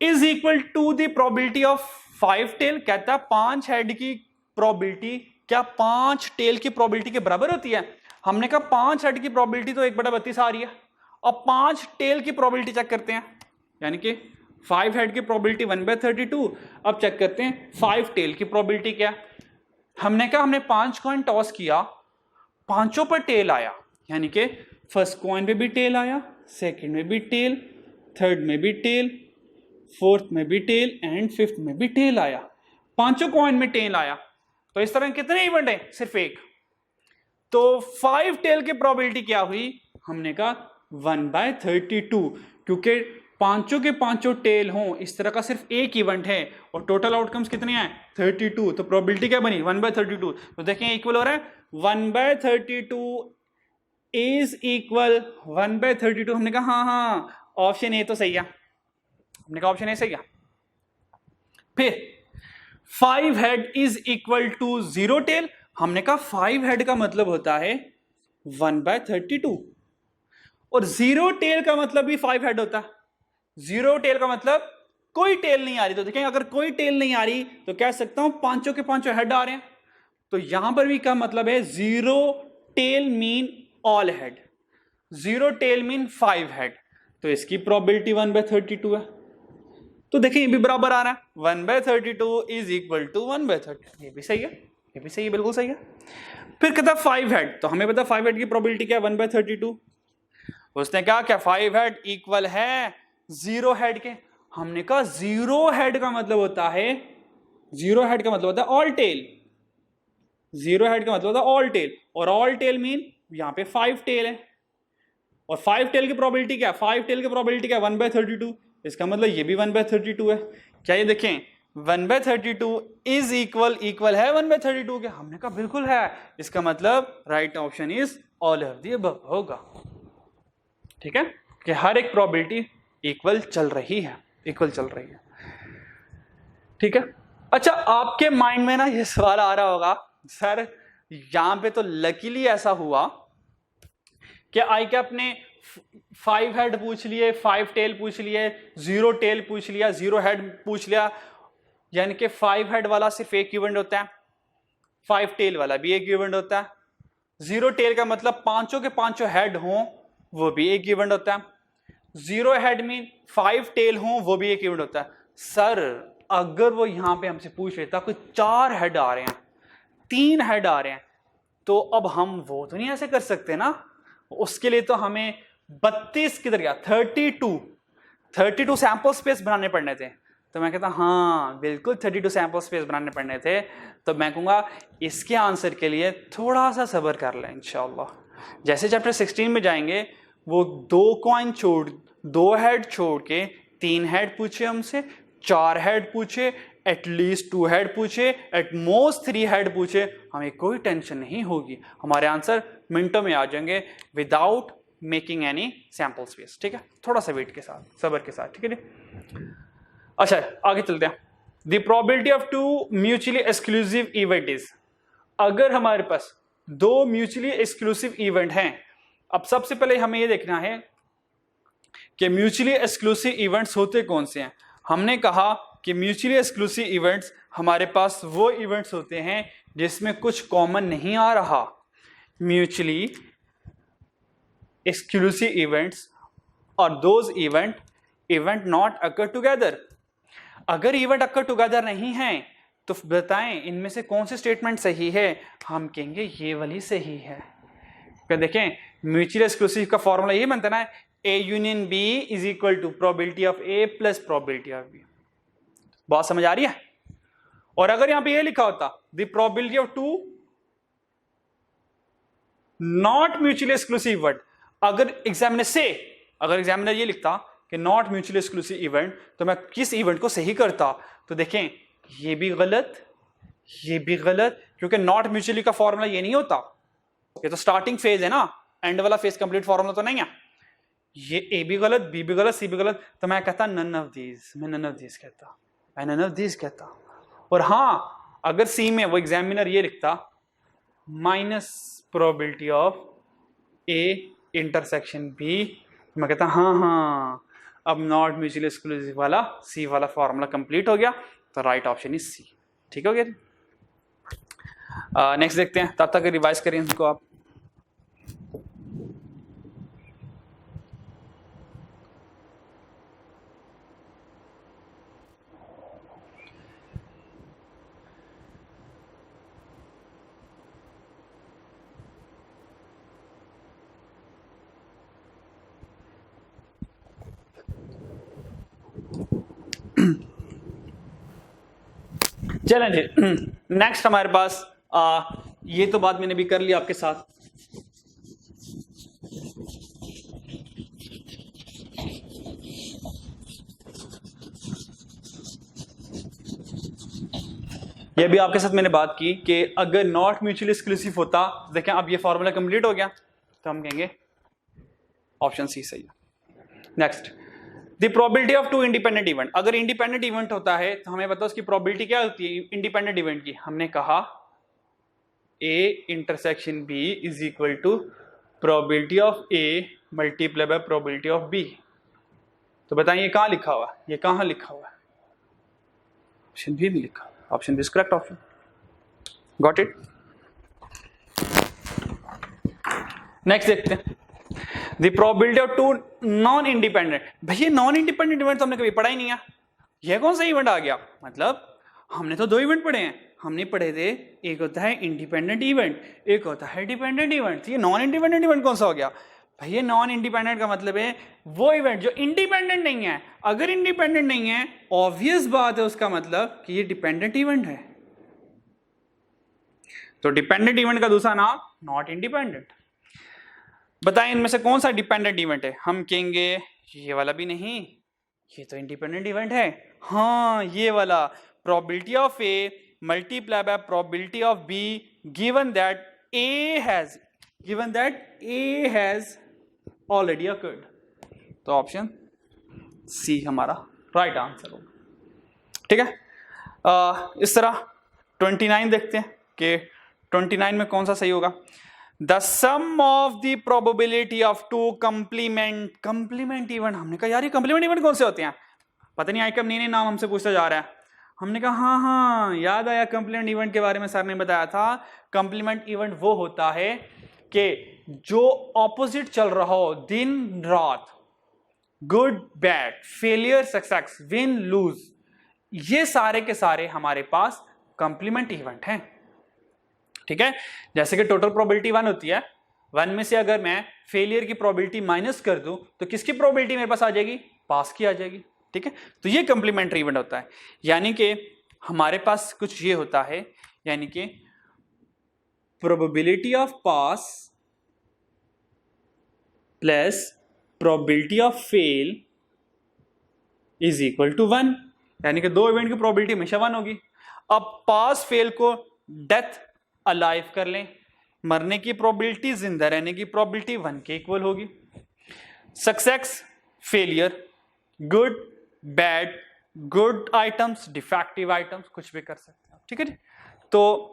is equal to the probability of 5 tail. कहता है 5 हेड की प्रोबेबिलिटी क्या 5 टेल की प्रोबेबिलिटी के बराबर होती है? हमने कहा 5 हेड की प्रोबेबिलिटी तो 1/32 आ रही है, और 5 टेल की प्रोबेबिलिटी चेक करते हैं, यानी कि 5 हेड की प्रोबेबिलिटी 1/32। अब चेक करते हैं 5 टेल की प्रोबेबिलिटी क्या। हमने कहा हमने 5 कॉइन टॉस किया, पांचों पर टेल आया, यानी कि फर्स्ट कॉइन पे भी टेल आया, सेकंड में भी टेल, थर्ड में भी टेल, फोर्थ में भी टेल एंड फिफ्थ में भी टेल आया। पांचों कॉइन में टेल आया, तो इस तरह कितने इवेंट है? सिर्फ एक। तो 5 टेल की प्रोबेबिलिटी क्या हुई? हमने कहा 1/32, क्योंकि पांचों के पांचों टेल हों, इस तरह का सिर्फ एक इवेंट है और टोटल आउटकम्स कितने हैं? 32। तो प्रोबेबिलिटी क्या बनी? 1/32। तो देखें इक्वल हो रहा है, 1/32 इज इक्वल 1/32। हमने कहा हाँ ऑप्शन ए तो सही है, हमने कहा ऑप्शन ए सही है। फिर 5 head is equal to 0 tail. हमने कहा 5 हेड का मतलब होता है 1/32, और 0 टेल का मतलब भी 5 हेड होता है। 0 टेल का मतलब कोई टेल नहीं आ रही। तो देखें अगर कोई टेल नहीं आ रही तो कह सकता हूं पांचों के पांचों हेड आ रहे हैं। तो यहां पर भी क्या मतलब है? 0 tail mean all head, 0 tail mean 5 head. तो इसकी प्रोबेबिलिटी 1/32 है। तो देखें ये भी बराबर आ रहा है, 1/32 इज इक्वल टू 1/32। ये भी सही है, ये भी सही है, बिल्कुल सही है। फिर कहता 5 हेड, तो हमें पता 5 हेड की प्रोबेबिलिटी क्या है? 1/32। उसने कहा क्या 5 हेड इक्वल है 0 हेड के। हमने कहा 0 हेड का मतलब होता है, 0 हेड का मतलब होता है ऑल टेल। 0 हेड का मतलब होता है ऑल टेल, और ऑल टेल मीन यहां पे 5 टेल है, और 5 टेल की प्रोबेबिलिटी क्या? 5 टेल की प्रोबेबिलिटी क्या? 1/32। इसका मतलब ये भी 1/32 है। क्या ये देखें 1/32 इज इक्वल है 1/32 के? हमने कहा बिल्कुल है। इसका मतलब right option is all of the above होगा, ठीक है, कि हर एक प्रोबेबिलिटी इक्वल चल रही है, इक्वल चल रही है, ठीक है। अच्छा आपके माइंड में ना ये सवाल आ रहा होगा, सर यहां पे तो लकीली ऐसा हुआ कि आई कैप ने 5 हेड पूछ लिए, 5 टेल पूछ लिए, 0 टेल पूछ लिया, 0 हेड पूछ लिया, यानी कि 5 हेड वाला सिर्फ एक इवेंट होता है, 5 टेल वाला भी एक इवेंट होता है, 0 टेल का मतलब पांचों के पांचों हेड हों वो भी एक इवेंट होता है, 0 हेड मीन 5 टेल हों वो भी एक इवेंट होता है। सर अगर वो यहां पे हमसे पूछ लेता कोई 4 हेड आ रहे हैं, 3 हेड आ रहे हैं, तो अब हम वो तो नहीं ऐसे कर सकते ना, उसके लिए तो हमें 32 किधर गया 32 सैंपल स्पेस बनाने पड़ने थे। तो मैं कहता हाँ बिल्कुल 32 सैंपल स्पेस बनाने पड़ने थे। तो मैं कहूँगा इसके आंसर के लिए थोड़ा सा सब्र कर लें इंशाल्लाह। जैसे चैप्टर 16 में जाएंगे वो 2 हेड छोड़ के 3 हेड पूछे हमसे, 4 हेड पूछे, एटलीस्ट 2 हेड पूछे, एट मोस्ट 3 हेड पूछे, हमें कोई टेंशन नहीं होगी, हमारे आंसर मिनटों में आ जाएंगे without making any sample space. ठीक है, थोड़ा सा वेट के साथ, सब्र के साथ। ठीक है, अच्छा आगे चलते हैं। The probability of 2 mutually exclusive event is, अगर हमारे पास 2 म्यूचुअली एक्सक्लूसिव इवेंट हैं, अब सबसे पहले हमें यह देखना है कि म्यूचुअली एक्सक्लूसिव इवेंट्स होते कौन से हैं। हमने कहा कि म्यूचुअली एक्सक्लूसिव इवेंट्स हमारे पास वो इवेंट्स होते हैं जिसमें कुछ कॉमन नहीं आ रहा। म्यूचुअली एक्सक्लूसिव इवेंट्स और those event not occur together. अगर इवेंट अकर टुगेदर नहीं है तो बताएं इनमें से कौन सी स्टेटमेंट सही है। हम कहेंगे ये वाली सही है। क्या देखें, म्यूचुअली एक्सक्लूसिव का फॉर्मूला ये बनता है ना, A union B is equal to probability of A plus probability of B। बात समझ आ रही है? और अगर यहां पे ये लिखा होता the probability of 2 not mutually exclusive event, अगर एग्जामिनर ये लिखता कि नॉट म्यूचुअली एक्सक्लूसिव इवेंट, तो मैं किस इवेंट को सही करता? तो देखें ये भी गलत, ये भी गलत, क्योंकि नॉट म्यूचुअली का फॉर्मूला ये नहीं होता। ये तो स्टार्टिंग फेज है ना, एंड वाला फेज कंप्लीट फॉर्मूला तो नहीं है। ये ए भी गलत, बी भी गलत, सी भी गलत, तो मैं कहता नन ऑफ दीज, मैं नन ऑफ दीज कहता, मैं नन ऑफ दीज कहता। और हाँ, अगर सी में वो एग्जामिनर ये लिखता minus probability of A intersection B, मैं कहता हाँ, अब नॉट म्यूचुअली एक्सक्लूसिव वाला सी वाला फॉर्मूला कंप्लीट हो गया, तो राइट ऑप्शन इज सी। ठीक हो गया? नेक्स्ट देखते हैं, तब तक रिवाइज करें इसको आप। चलें जी, नेक्स्ट हमारे पास ये तो बात मैंने भी कर लिया आपके साथ। ये भी आपके साथ मैंने बात की कि अगर नॉट म्यूचुअली एक्सक्लूसिव होता, देखें अब ये फॉर्मूला कंप्लीट हो गया, तो हम कहेंगे ऑप्शन सी सही है। Next, the probability of 2 independent event, अगर इंडिपेंडेंट इवेंट होता है तो हमें बताओ उसकी प्रोबेबिलिटी क्या होती है इंडिपेंडेंट इवेंट की। हमने कहा A intersection B is equal to probability of A multiply by probability of B। तो बताइए ये कहां लिखा हुआ है, ये कहां लिखा हुआ है? ऑप्शन बी में लिखा, option B is correct option. Got it? Next देखते हैं, the probability of 2 non independent. भैया नॉन इंडिपेंडेंट इवेंट तो हमने कभी पढ़ा ही नहीं है, यह कौन सा इवेंट आ गया? मतलब हमने तो 2 इवेंट पढ़े हैं, हमने पढ़े थे एक होता है इंडिपेंडेंट इवेंट, एक होता है डिपेंडेंट इवेंट। ये नॉन इंडिपेंडेंट इवेंट कौन सा हो गया? भैया नॉन इंडिपेंडेंट का मतलब है वो इवेंट जो इंडिपेंडेंट नहीं है। अगर इंडिपेंडेंट नहीं है, ऑब्वियस बात है उसका मतलब कि ये डिपेंडेंट इवेंट है। तो डिपेंडेंट इवेंट का दूसरा नाम नॉट इंडिपेंडेंट। बताएं इनमें से कौन सा डिपेंडेंट इवेंट है? हम कहेंगे ये वाला भी नहीं, ये तो इंडिपेंडेंट इवेंट है। हाँ, ये वाला probability of A multiply by probability of be given that A has already occurred. तो ऑप्शन सी हमारा राइट आंसर होगा। ठीक है, इस तरह 29 देखते हैं कि 29 में कौन सा सही होगा। The sum of the probability of 2 complement event. हमने कहा यार ये कंप्लीमेंट इवेंट कौन से होते हैं? पता नहीं आइकम नए नाम हमसे पूछता जा रहा है। हमने कहा हाँ याद आया, कंप्लीमेंट इवेंट के बारे में सर ने बताया था। कंप्लीमेंट इवेंट वो होता है कि जो ऑपोजिट चल रहा हो दिन रात, good bad, failure success, win loose, ये सारे के सारे हमारे पास कंप्लीमेंट इवेंट हैं। ठीक है, जैसे कि टोटल प्रोबेबिलिटी 1 होती है, 1 में से अगर मैं फेलियर की प्रोबेबिलिटी माइनस कर दूं तो किसकी प्रोबेबिलिटी मेरे पास आ जाएगी? पास की आ जाएगी। ठीक है, तो ये कंप्लीमेंट्री इवेंट होता है। यानी कि हमारे पास कुछ ये होता है, यानी कि probability of pass plus probability of fail is equal to 1, यानी कि दो इवेंट की प्रोबेबिलिटी हमेशा 1 होगी। अब पास फेल को डेथ अलाइव कर लें, मरने की प्रोबेबिलिटी जिंदा रहने की प्रोबेबिलिटी 1 के इक्वल होगी। Success failure, good bad, good items defective items कुछ भी कर सकते हैं, ठीक है जी। तो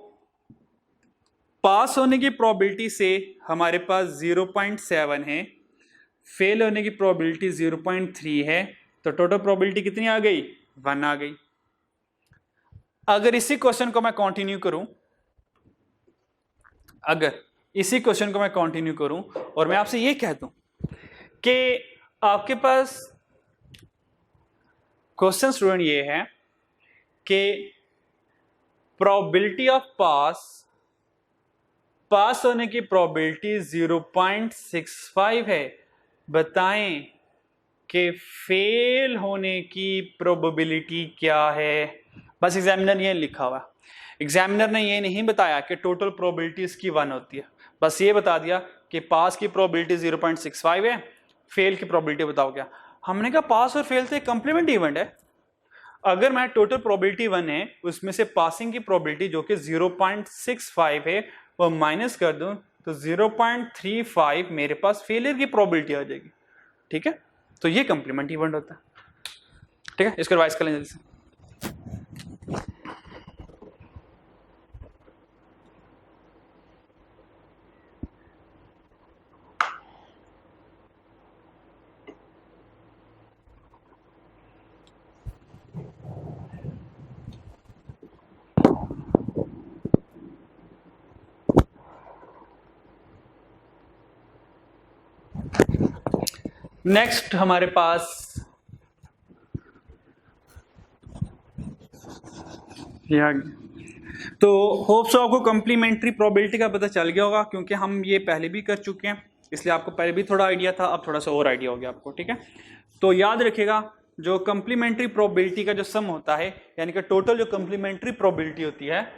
पास होने की प्रोबेबिलिटी से हमारे पास 0.7 है, फेल होने की प्रोबेबिलिटी 0.3 है, तो टोटल प्रोबेबिलिटी कितनी आ गई? 1 आ गई। अगर इसी क्वेश्चन को मैं कंटिन्यू करूं, और मैं आपसे ये कह दूं कि आपके पास क्वेश्चन स्टूडेंट ये है कि प्रोबेबिलिटी ऑफ पास होने की प्रोबेबिलिटी 0.65 है, बताएं कि फेल होने की प्रोबेबिलिटी क्या है? बस एग्जामिनर ये लिखा हुआ, एग्जामिनर ने ये नहीं बताया कि टोटल प्रोबेबिलिटी इसकी 1 होती है, बस ये बता दिया कि पास की प्रोबेबिलिटी 0.65 है, फेल की प्रोबेबिलिटी बताओ क्या। हमने कहा पास और फेल तो एक कंप्लीमेंट इवेंट है। अगर मैं टोटल प्रोबेबिलिटी 1 है, उसमें से पासिंग की प्रोबेबिलिटी जो कि 0.65 है वो माइनस कर दूं तो 0.35 मेरे पास फेलियर की प्रोबेबिलिटी आ जाएगी, ठीक है। तो ये कंप्लीमेंट इवेंट होता है, ठीक है। इसको रिवाइज कर लें जल्दी से। नेक्स्ट हमारे पास तो होप्स आपको कंप्लीमेंट्री प्रोबेबिलिटी का पता चल गया होगा, क्योंकि हम ये पहले भी कर चुके हैं, इसलिए आपको पहले भी थोड़ा आइडिया था, अब थोड़ा सा और आइडिया हो गया आपको, ठीक है। तो याद रखिएगा जो कंप्लीमेंट्री प्रोबेबिलिटी का जो सम होता है, यानी कि टोटल जो कंप्लीमेंट्री प्रोबेबिलिटी होती है,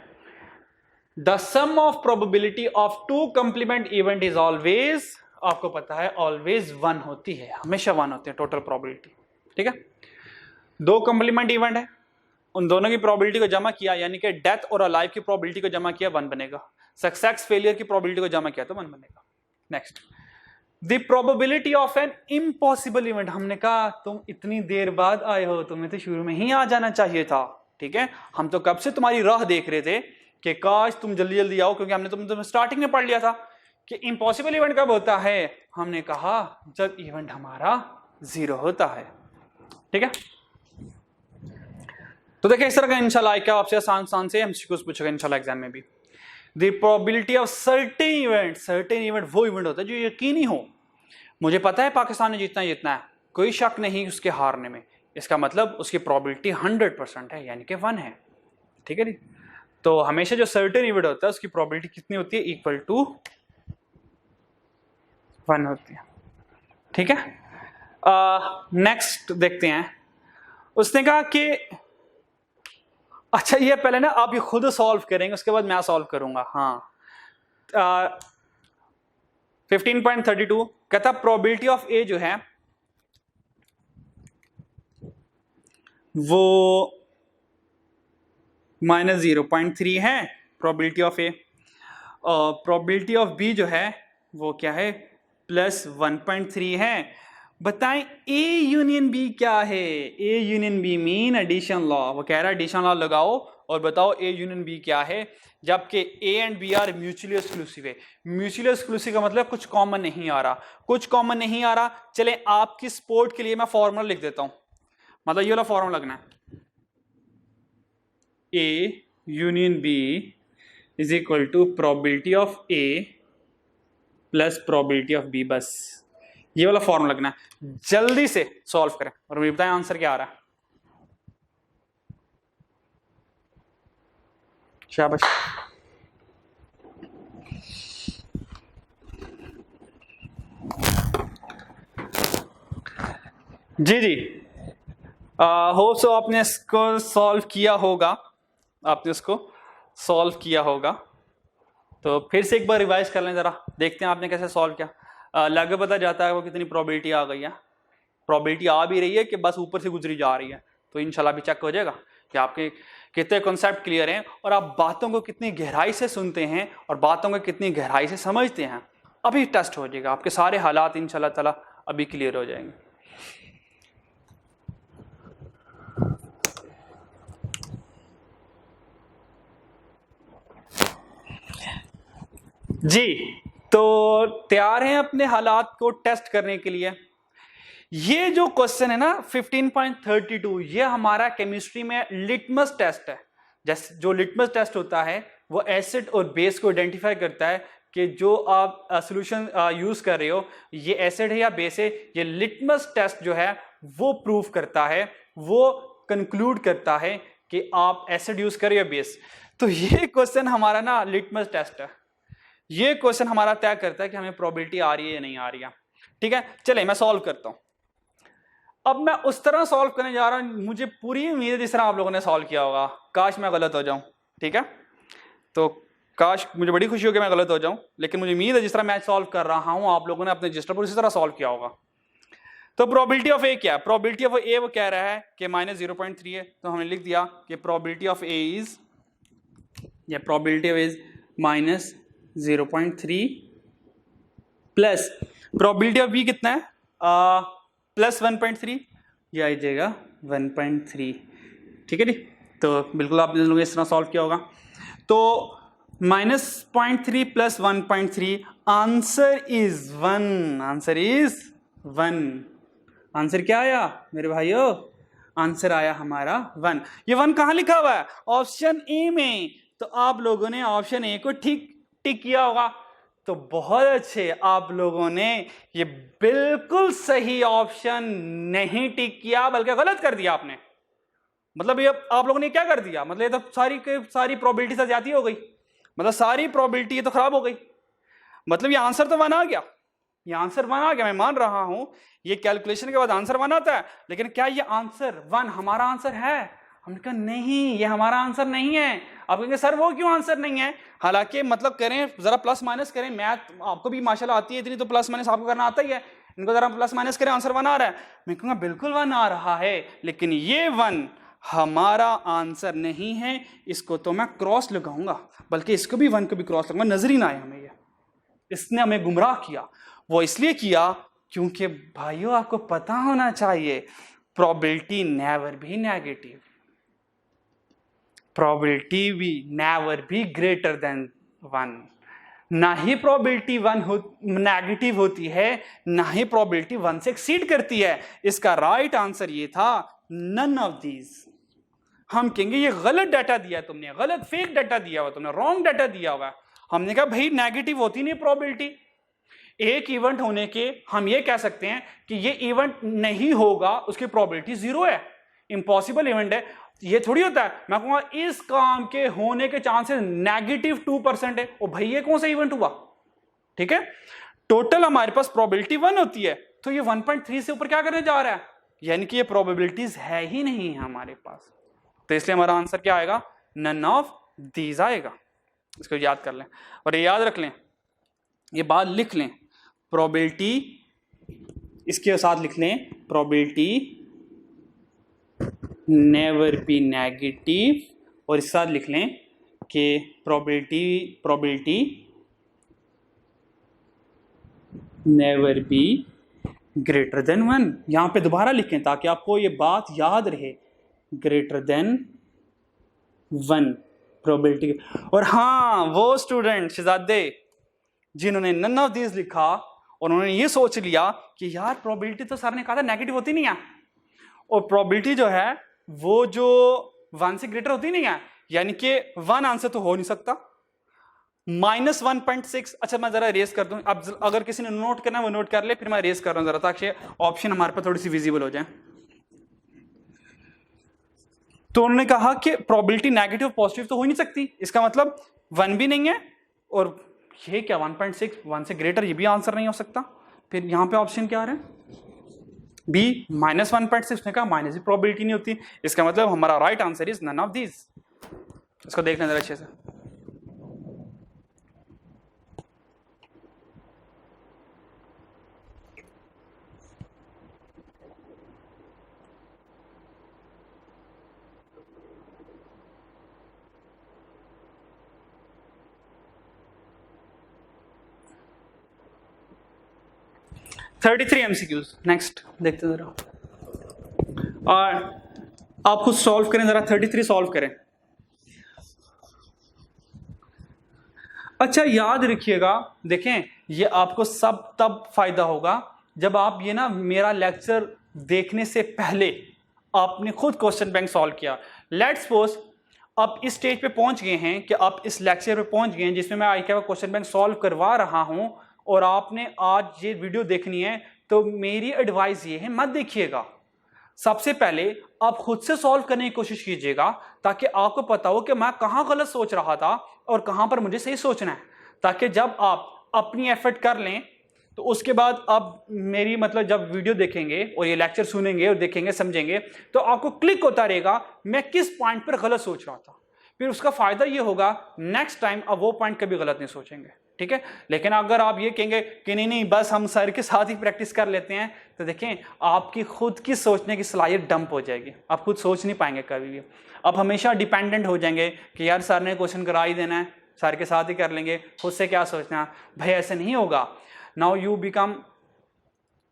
the sum of probability of 2 complement event is always, आपको पता है ऑलवेज 1 होती है, हमेशा 1 होती है टोटल प्रोबेबिलिटी, ठीक है। 2 कंप्लीमेंट इवेंट है, उन दोनों की प्रोबेबिलिटी को जमा किया, यानी कि डेथ और अलाइव की प्रोबेबिलिटी को जमा किया 1 बनेगा, सक्सेस फेलियर की प्रोबेबिलिटी को जमा किया तो 1 बनेगा। Next, the probability of an impossible event, हमने कहा तुम इतनी देर बाद आए हो, तुम्हें तो शुरू में ही आ जाना चाहिए था, ठीक है। हम तो कब से तुम्हारी राह देख रहे थे कि काश तुम जल्दी जल्दी आओ, क्योंकि हमने तुम्हें स्टार्टिंग में पढ़ लिया था कि इम्पॉसिबल इवेंट कब होता है। हमने कहा जब इवेंट हमारा 0 होता है, ठीक है। तो देखिए इस तरह का इंशाल्लाह क्या आपसे आसान से एमसीक्यूज पूछेगा इंशाल्लाह एग्जाम में भी। The probability of certain event वो इवेंट होता है जो यकीनी हो, मुझे पता है पाकिस्तान ने जीतना है, कोई शक नहीं उसके हारने में, इसका मतलब उसकी प्रोबेबिलिटी 100% है, यानी कि 1 है, ठीक है जी। तो हमेशा जो सर्टेन इवेंट होता है उसकी प्रोबेबिलिटी कितनी होती है? इक्वल टू 1 होती है, ठीक है। नेक्स्ट देखते हैं, उसने कहा कि अच्छा ये पहले ना आप ये खुद सॉल्व करेंगे, उसके बाद मैं सॉल्व करूंगा। हाँ 15.32 कहता प्रोबेबिलिटी ऑफ ए जो है वो -0.3 है probability of A, probability of B जो है वो क्या है? +1.3 है। बताएं ए यूनियन बी क्या है? A union B mean addition law, वो कह रहा है एडिशन लॉ लगाओ और बताओ ए यूनियन बी क्या है, जबकि A and B are mutually exclusive है। म्यूचुअली एक्सक्लूसिव का मतलब कुछ कॉमन नहीं आ रहा, चले आपकी सपोर्ट के लिए मैं फॉर्मूला लिख देता हूं, मतलब ये वाला फॉर्मूला लगना है, A union B is equal to probability of A plus probability of B, बस ये वाला फॉर्मूला लगना है। जल्दी से सॉल्व करें और मुझे बताएं आंसर क्या आ रहा है। शाबाश। जी हो सो आपने इसको सॉल्व किया होगा, तो फिर से एक बार रिवाइज कर लें, जरा देखते हैं आपने कैसे सॉल्व किया। लग पता जाता है वो कितनी प्रोबेबिलिटी आ गई है, प्रोबेबिलिटी आ भी रही है कि बस ऊपर से गुजरी जा रही है, तो इंशाल्लाह भी चेक हो जाएगा कि आपके कितने कॉन्सेप्ट क्लियर हैं और आप बातों को कितनी गहराई से सुनते हैं और बातों को कितनी गहराई से समझते हैं। अभी टेस्ट हो जाएगा, आपके सारे हालात इंशाल्लाह ताला अभी क्लियर हो जाएंगे। जी, तो तैयार हैं अपने हालात को टेस्ट करने के लिए। ये जो क्वेश्चन है ना 15.32, ये हमारा केमिस्ट्री में लिटमस टेस्ट है। जैसे जो लिटमस टेस्ट होता है वो एसिड और बेस को आइडेंटिफाई करता है कि जो आप सॉल्यूशन यूज कर रहे हो ये एसिड है या बेस है। ये लिटमस टेस्ट जो है वो प्रूफ करता है, वो कंक्लूड करता है कि आप एसिड यूज कर रहे हो या बेस। तो ये क्वेश्चन हमारा ना लिटमस टेस्ट है, ये क्वेश्चन हमारा तय करता है कि हमें प्रोबेबिलिटी आ रही है या नहीं आ रही है। ठीक है, चले मैं सॉल्व करता हूं। अब मैं उस तरह सॉल्व करने जा रहा हूं, मुझे पूरी उम्मीद है जिस तरह आप लोगों ने सॉल्व किया होगा। काश मैं गलत हो जाऊं, ठीक है, तो काश मुझे बड़ी खुशी हो कि मैं गलत हो जाऊं, लेकिन मुझे उम्मीद है जिस तरह मैं सॉल्व कर रहा हूं आप लोगों ने अपने रजिस्टर पर उसी तरह सॉल्व किया होगा। तो प्रोबेबिलिटी ऑफ ए क्या है? प्रोबेबिलिटी ऑफ ए वो कह रहा है कि -0.3 है, तो हमने लिख दिया कि प्रोबेबिलिटी ऑफ ए इज, या प्रोबेबिलिटी ऑफ इज -0.3 प्लस प्रोबेबिलिटी ऑफ बी कितना है प्लस 1.3, ये आ जाएगा 1.3। ठीक है जी, तो बिल्कुल आपने लोगों ने इस तरह सॉल्व किया होगा। तो -0.3 plus 1.3, answer is 1, answer is 1। Answer क्या आया मेरे भाइयों? आंसर आया हमारा 1। ये 1 कहां लिखा हुआ है? ऑप्शन ए में। तो आप लोगों ने ऑप्शन ए को ठीक टिक किया होगा, तो बहुत अच्छे। आप लोगों ने ये बिल्कुल सही ऑप्शन नहीं टिक किया बल्कि गलत कर दिया आपने। मतलब ये आप लोगों ने क्या कर दिया, मतलब ये तो सारी के सारी प्रोबेबिलिटी से ज्यादा हो गई, मतलब सारी प्रोबेबिलिटी तो खराब हो गई। मतलब ये आंसर तो 1 आ गया, ये आंसर 1 आ गया, मैं मान रहा हूं ये कैलकुलेशन के बाद आंसर 1 आता है, लेकिन क्या ये आंसर 1 हमारा आंसर है? हमने कहा नहीं, ये हमारा आंसर नहीं है। आप कहेंगे सर वो क्यों आंसर नहीं है? हालांकि मतलब करें जरा प्लस माइनस करें, मैथ आपको भी माशाल्लाह आती है इतनी, तो प्लस माइनस आपको करना आता ही है। इनको जरा प्लस माइनस करें, आंसर 1 आ रहा है। मैं कहूंगा बिल्कुल 1 आ रहा है, लेकिन ये 1 हमारा आंसर नहीं है। इसको तो मैं क्रॉस लगाऊंगा, बल्कि इसको भी 1 को भी क्रॉस लगाऊंगा, नजर ही ना आए हमें। ये इसने हमें गुमराह किया। वो इसलिए किया क्योंकि भाइयों आपको पता होना चाहिए प्रोबेबिलिटी नेवर भी नेगेटिव, प्रोबेबिलिटी भी नेवर भी ग्रेटर देन 1। ना ही प्रोबेबिलिटी 1 नेगेटिव होती है, ना ही प्रोबेबिलिटी 1 से एक्सीड करती है। इसका राइट आंसर ये था नन ऑफ दीज। हम कहेंगे ये गलत डाटा दिया तुमने, गलत फेक डाटा दिया हुआ तुमने, रॉन्ग डाटा दिया हुआ। हमने कहा भाई नेगेटिव होती नहीं प्रोबेबिलिटी, एक इवेंट होने के हम ये कह सकते हैं कि ये इवेंट नहीं होगा, उसकी प्रोबेबिलिटी 0 है, इम्पॉसिबल इवेंट है। ये थोड़ी होता है मैं कहूंगा इस काम के होने के चांसेस -2% है। ओ भाई ये कौन सा इवेंट हुआ? ठीक है, टोटल हमारे पास प्रोबेबिलिटी 1 होती है, तो ये 1.3 से ऊपर क्या करने जा रहा है? यानी कि ये प्रोबेबिलिटीज है ही नहीं है हमारे पास। तो इसलिए हमारा आंसर क्या आएगा? नन ऑफ दीज आएगा। इसको याद कर लें और ये याद रख लें, ये बात लिख लें। प्रोबेबिलिटी इसके साथ लिख लें, प्रोबेबिलिटी नेवर बी नेगेटिव, और इसके साथ लिख लें कि probability never be greater than 1। यहां पे दोबारा लिखें ताकि आपको ये बात याद रहे, ग्रेटर देन 1 प्रोबेबिलिटी। और हाँ, वो स्टूडेंट शहजादे जिन्होंने नन ऑफ दीज लिखा और उन्होंने ये सोच लिया कि यार प्रोबेबिलिटी तो सर ने कहा था नेगेटिव होती नहीं है, और प्रोबेबिलिटी जो है वो जो 1 से ग्रेटर होती नहीं है, यानी कि 1 आंसर तो हो नहीं सकता। -1.6, अच्छा मैं जरा रेस कर दूं, अब अगर किसी ने नोट करना है वो नोट कर ले, फिर मैं रेस कर रहा हूं जरा ताकि ऑप्शन हमारे पास थोड़ी सी विजिबल हो जाए। तो उन्होंने कहा कि प्रोबेबिलिटी नेगेटिव पॉजिटिव तो हो नहीं सकती, इसका मतलब 1 भी नहीं है, और ये क्या 1.6 1 से ग्रेटर, ये भी आंसर नहीं हो सकता। फिर यहां पे ऑप्शन क्या आ रहा है? बी -1.6 ने कहा माइनस की प्रोबेबिलिटी नहीं होती, इसका मतलब हमारा right answer is none of these. इसको देखना जरा अच्छे से। 33 MCQs। नेक्स्ट देखते जरा, और आप खुद सॉल्व करें जरा, 33 सॉल्व करें। अच्छा याद रखिएगा, देखें ये आपको सब तब फायदा होगा जब आप ये ना मेरा लेक्चर देखने से पहले आपने खुद क्वेश्चन बैंक सॉल्व किया। लेट्स सपोज आप इस स्टेज पे पहुंच गए हैं कि आप इस लेक्चर पे पहुंच गए हैं जिसमें मैं आईक्यू का क्वेश्चन बैंक सॉल्व करवा रहा हूं, और आपने आज ये वीडियो देखनी है, तो मेरी एडवाइस ये है मत देखिएगा। सबसे पहले आप खुद से सॉल्व करने की कोशिश कीजिएगा ताकि आपको पता हो कि मैं कहां गलत सोच रहा था और कहां पर मुझे सही सोचना है, ताकि जब आप अपनी एफर्ट कर लें तो उसके बाद आप मेरी मतलब जब वीडियो देखेंगे और ये लेक्चर सुनेंगे और देखेंगे समझेंगे तो आपको क्लिक होता रहेगा मैं किस पॉइंट पर गलत सोच रहा था। फिर उसका फायदा ये होगा नेक्स्ट टाइम अब वो पॉइंट कभी गलत नहीं सोचेंगे, ठीक है। लेकिन अगर आप ये कहेंगे कि नहीं नहीं बस हम सर के साथ ही प्रैक्टिस कर लेते हैं, तो देखें आपकी खुद की सोचने की सलाहियत डंप हो जाएगी, आप खुद सोच नहीं पाएंगे कभी भी। आप हमेशा डिपेंडेंट हो जाएंगे कि यार सर ने क्वेश्चन करा ही देना है, सर के साथ ही कर लेंगे, खुद से क्या सोचना। भाई ऐसे नहीं होगा। Now you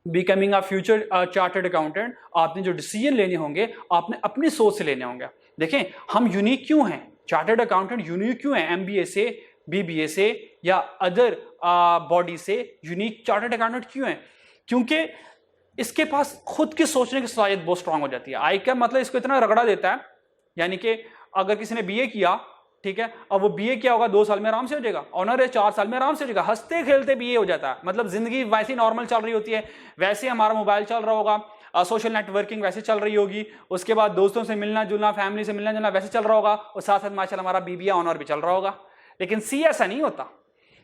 becoming a future chartered accountant, आपने जो डिसीजन लेने होंगे आपने अपनी सोच से लेने होंगे। देखें हम यूनिक क्यों हैं, चार्टर्ड अकाउंटेंट यूनिक क्यों है, MBA से BBA से या अदर बॉडी से यूनिक चार्टर्ड अकाउंटेंट क्यों है, क्योंकि इसके पास खुद की सोचने की सलाहियत बहुत स्ट्रांग हो जाती है। आई क्या मतलब इसको इतना रगड़ा देता है, यानी कि अगर किसी ने BA किया, ठीक है, अब वो BA क्या होगा 2 साल में आराम से हो जाएगा, ऑनर है 4 साल में आराम से हो जाएगा, हंसते खेलते BA हो जाता है। मतलब जिंदगी वैसी नॉर्मल चल रही होती है, वैसे हमारा मोबाइल चल रहा होगा, सोशल नेटवर्किंग वैसे चल रही होगी, उसके बाद दोस्तों से मिलना जुलना, फैमिली से मिलना जुलना वैसे चल रहा होगा, और साथ साथ माशाल्लाह हमारा BBA ऑनर भी चल रहा होगा। लेकिन CA ऐसा नहीं होता।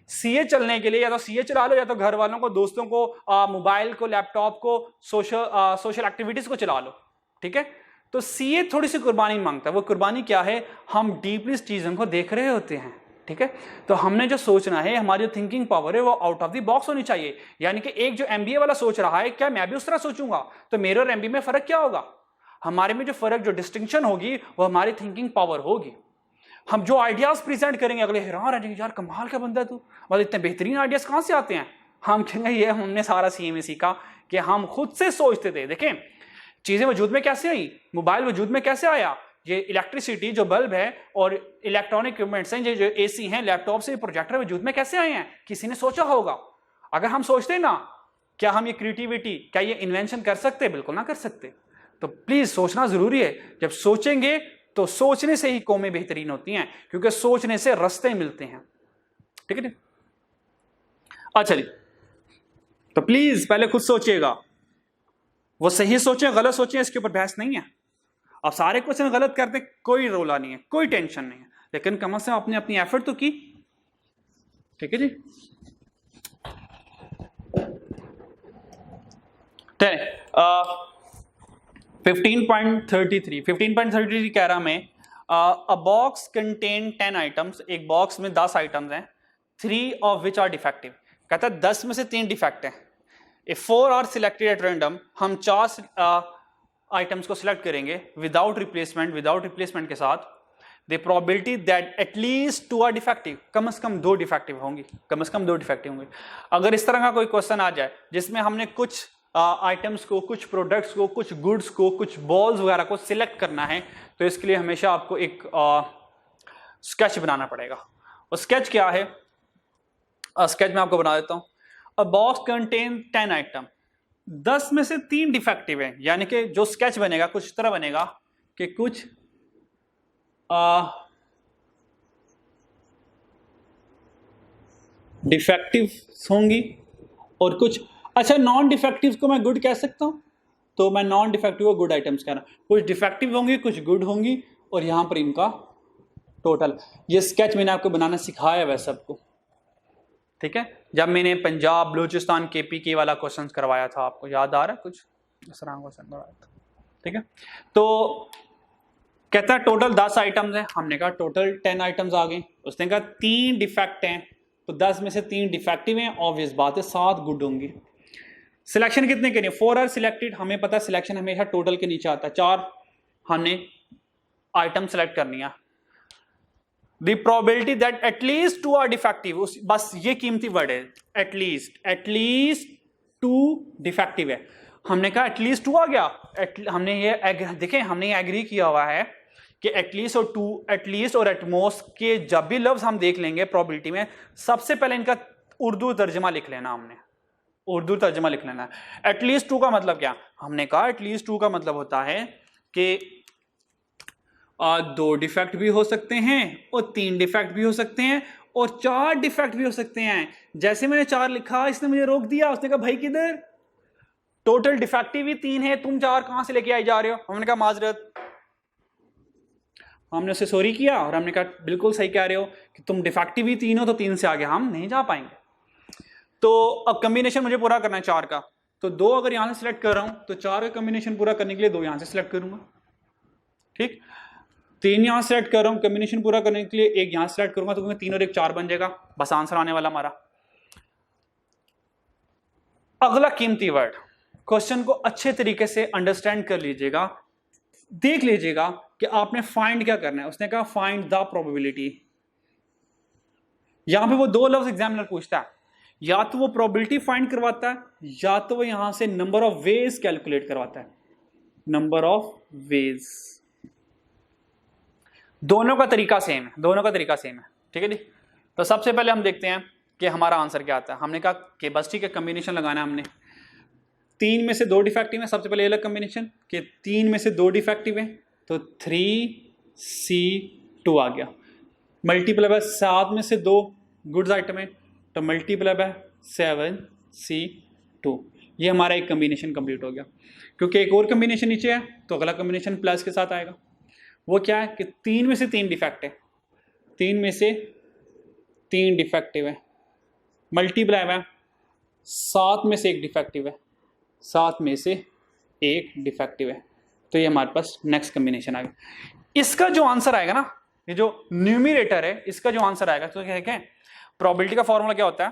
CA चलने के लिए या तो CA चला लो या तो घर वालों को, दोस्तों को, मोबाइल को, लैपटॉप को, सोशल एक्टिविटीज को चला लो, ठीक है। तो CA थोड़ी सी कुर्बानी मांगता है। वो कुर्बानी क्या है, हम डीपली चीजों को देख रहे होते हैं, ठीक है। तो हमने जो सोचना है, हमारी जो थिंकिंग पावर है वो आउट ऑफ द बॉक्स होनी चाहिए। यानी कि एक जो MBA वाला सोच रहा है, क्या मैं भी उस तरह सोचूंगा, तो मेरे और MBA में फर्क क्या होगा, हमारे में जो फर्क, जो डिस्टिंक्शन होगी वो हमारी थिंकिंग पावर होगी। हम जो आइडियाज प्रेजेंट करेंगे अगले हैरान रह जाएंगे, यार कमाल का बंदा है तू, मतलब इतने बेहतरीन आइडियाज कहां से आते हैं। हम कहेंगे ये हमने सारा CA में सीखा कि हम खुद से सोचते थे। देखें चीजें वजूद में कैसे आई, मोबाइल वजूद में कैसे आया, ये इलेक्ट्रिसिटी जो बल्ब है और इलेक्ट्रॉनिक इक्विपमेंट्स हैं, जो AC हैं, लैपटॉप से प्रोजेक्टर वजूद में कैसे आए हैं, किसी ने सोचा होगा। अगर हम सोचते ना, क्या हम ये क्रिएटिविटी, क्या ये इन्वेंशन कर सकते? बिल्कुल ना कर सकते। तो प्लीज सोचना जरूरी है। जब सोचेंगे तो सोचने से ही कौमें बेहतरीन होती हैं, क्योंकि सोचने से रास्ते मिलते हैं, ठीक है। अच्छा जी, तो प्लीज पहले खुद सोचिएगा, वो सही सोचें गलत सोचें इसके ऊपर बहस नहीं है। आप सारे क्वेश्चन गलत करते कोई रोला नहीं है, कोई टेंशन नहीं है, लेकिन कम से कम आपने अपनी एफर्ट तो की, ठीक है जी। 15.33 कह रहा मैं, अ बॉक्स कंटेन 10 आइटम्स, एक बॉक्स में 10 आइटम्स हैं, 3 ऑफ विच आर डिफेक्टिव। कहता है 10 में से 3 डिफेक्ट हैं। If 4 are selected at random, हम 4 आइटम्स को सिलेक्ट करेंगे विदाउट रिप्लेसमेंट के साथ, the probability that at least 2 are defective, कम से कम 2 डिफेक्टिव होंगी, कम से कम 2 डिफेक्टिव होंगे। अगर इस तरह का कोई क्वेश्चन आ जाए जिसमें हमने कुछ आइटम्स को, कुछ प्रोडक्ट्स को, कुछ गुड्स को, कुछ बॉल्स वगैरह को सिलेक्ट करना है, तो इसके लिए हमेशा आपको एक स्केच बनाना पड़ेगा। और स्केच क्या है, स्केच मैं आपको बना देता हूं। अ बॉक्स कंटेन 10 आइटम, 10 में से 3 डिफेक्टिव है, यानी कि जो स्केच बनेगा कुछ इस तरह बनेगा कि कुछ डिफेक्टिव होंगी और कुछ, अच्छा नॉन डिफेक्टिव को मैं गुड कह सकता हूं, तो मैं नॉन डिफेक्टिव को गुड आइटम्स कह रहा हूं। कुछ डिफेक्टिव होंगी, कुछ गुड होंगी, और यहां पर इनका टोटल। ये स्केच मैंने आपको बनाना सिखाया है सबको, ठीक है। जब मैंने पंजाब, बलूचिस्तान, KPK वाला क्वेश्चन करवाया था, आपको याद आ रहा है कुछ इस तरह क्वेश्चन करवाया था, ठीक है। तो कहता है टोटल 10 आइटम्स हैं, हमने कहा टोटल 10 आइटम्स आ गए। उसने कहा 3 डिफेक्ट हैं, तो 10 में से 3 डिफेक्टिव हैं, ऑब्वियस बात है 7 गुड होंगी। सिलेक्शन कितने करनी है, 4 आर सिलेक्टेड, हमें पता है सिलेक्शन हमेशा टोटल के नीचे आता है, 4 हमने आइटम सेलेक्ट करनी है। The probability that at least 2 are defective, बस ये कीमती वर्ड है, at least डिफेक्टिव है। हमने कहा एटलीस्ट 2 आ गया, हमने ये देखें, हमने ये एग्री किया हुआ है कि एटलीस्ट और एटमोस्ट के जब भी लफ्ज हम देख लेंगे प्रोबेबिलिटी में, सबसे पहले इनका उर्दू तर्जमा लिख लेना, हमने उर्दू तर्जमा लिख लेना। एटलीस्ट 2 का मतलब क्या? हमने कहा एटलीस्ट 2 का मतलब होता है कि 2 डिफेक्ट भी हो सकते हैं और 3 डिफेक्ट भी हो सकते हैं और 4 डिफेक्ट भी हो सकते हैं। जैसे मैंने 4 लिखा, इसने मुझे रोक दिया, उसने कहा भाई किधर, टोटल डिफेक्टिव ही 3 है, तुम 4 कहां से लेके आई जा रहे हो? हमने कहा माजरत, हमने उससे सॉरी किया और हमने कहा बिल्कुल सही कह रहे हो कि तुम डिफेक्टिव ही 3 हो, तो 3 से आगे हम नहीं जा पाएंगे। तो अब कॉम्बिनेशन मुझे पूरा करना है 4 का, तो 2 अगर यहां से सिलेक्ट कर रहा हूं तो 4 का कॉम्बिनेशन पूरा करने के लिए 2 यहां से सिलेक्ट करूंगा, ठीक। 3 यहां सेलेक्ट कर रहा हूं कॉम्बिनेशन पूरा करने के लिए, 1 यहां सेलेक्ट करूंगा, तो 3 और 1 4 बन जाएगा, बस आंसर आने वाला हमारा। अगला कीमती वर्ड, क्वेश्चन को अच्छे तरीके से अंडरस्टैंड कर लीजिएगा, देख लीजिएगा कि आपने फाइंड क्या करना है। उसने कहा फाइंड द प्रोबेबिलिटी। यहां पे वो 2 लफ्ज एग्जामिनर पूछता है, या तो वो प्रोबेबिलिटी फाइंड करवाता है या तो वो यहां से नंबर ऑफ वेज कैलकुलेट करवाता है, नंबर ऑफ वेज। दोनों का तरीका सेम है, दोनों का तरीका सेम है, ठीक है जी। तो सबसे पहले हम देखते हैं कि हमारा आंसर क्या आता है। हमने कहा कि बस ठीक है, कॉम्बिनेशन लगाना है हमने। 3 में से 2 डिफेक्टिव है, सबसे पहले अलग कॉम्बिनेशन कि 3 में से 2 डिफेक्टिव है, तो 3C2 आ गया। मल्टीप्लाई बाय 7 में से 2 गुड्स आइटम है, तो मल्टीप्लाई बाय 7C2, ये हमारा एक कॉम्बिनेशन कंप्लीट हो गया। क्योंकि एक और कॉम्बिनेशन नीचे है तो अगला कॉम्बिनेशन प्लस के साथ आएगा। वो क्या है कि 3 में से 3 डिफेक्ट है, 3 में से 3 डिफेक्टिव है, मल्टीप्लाई बाय 7 में से 1 डिफेक्टिव है, 7 में से 1 डिफेक्टिव है, तो ये हमारे पास नेक्स्ट कॉम्बिनेशन आ गया। इसका जो आंसर आएगा ना, ये जो न्यूमरेटर है, इसका जो आंसर आएगा, तो क्या है, प्रोबेबिलिटी का फॉर्मूला क्या होता है?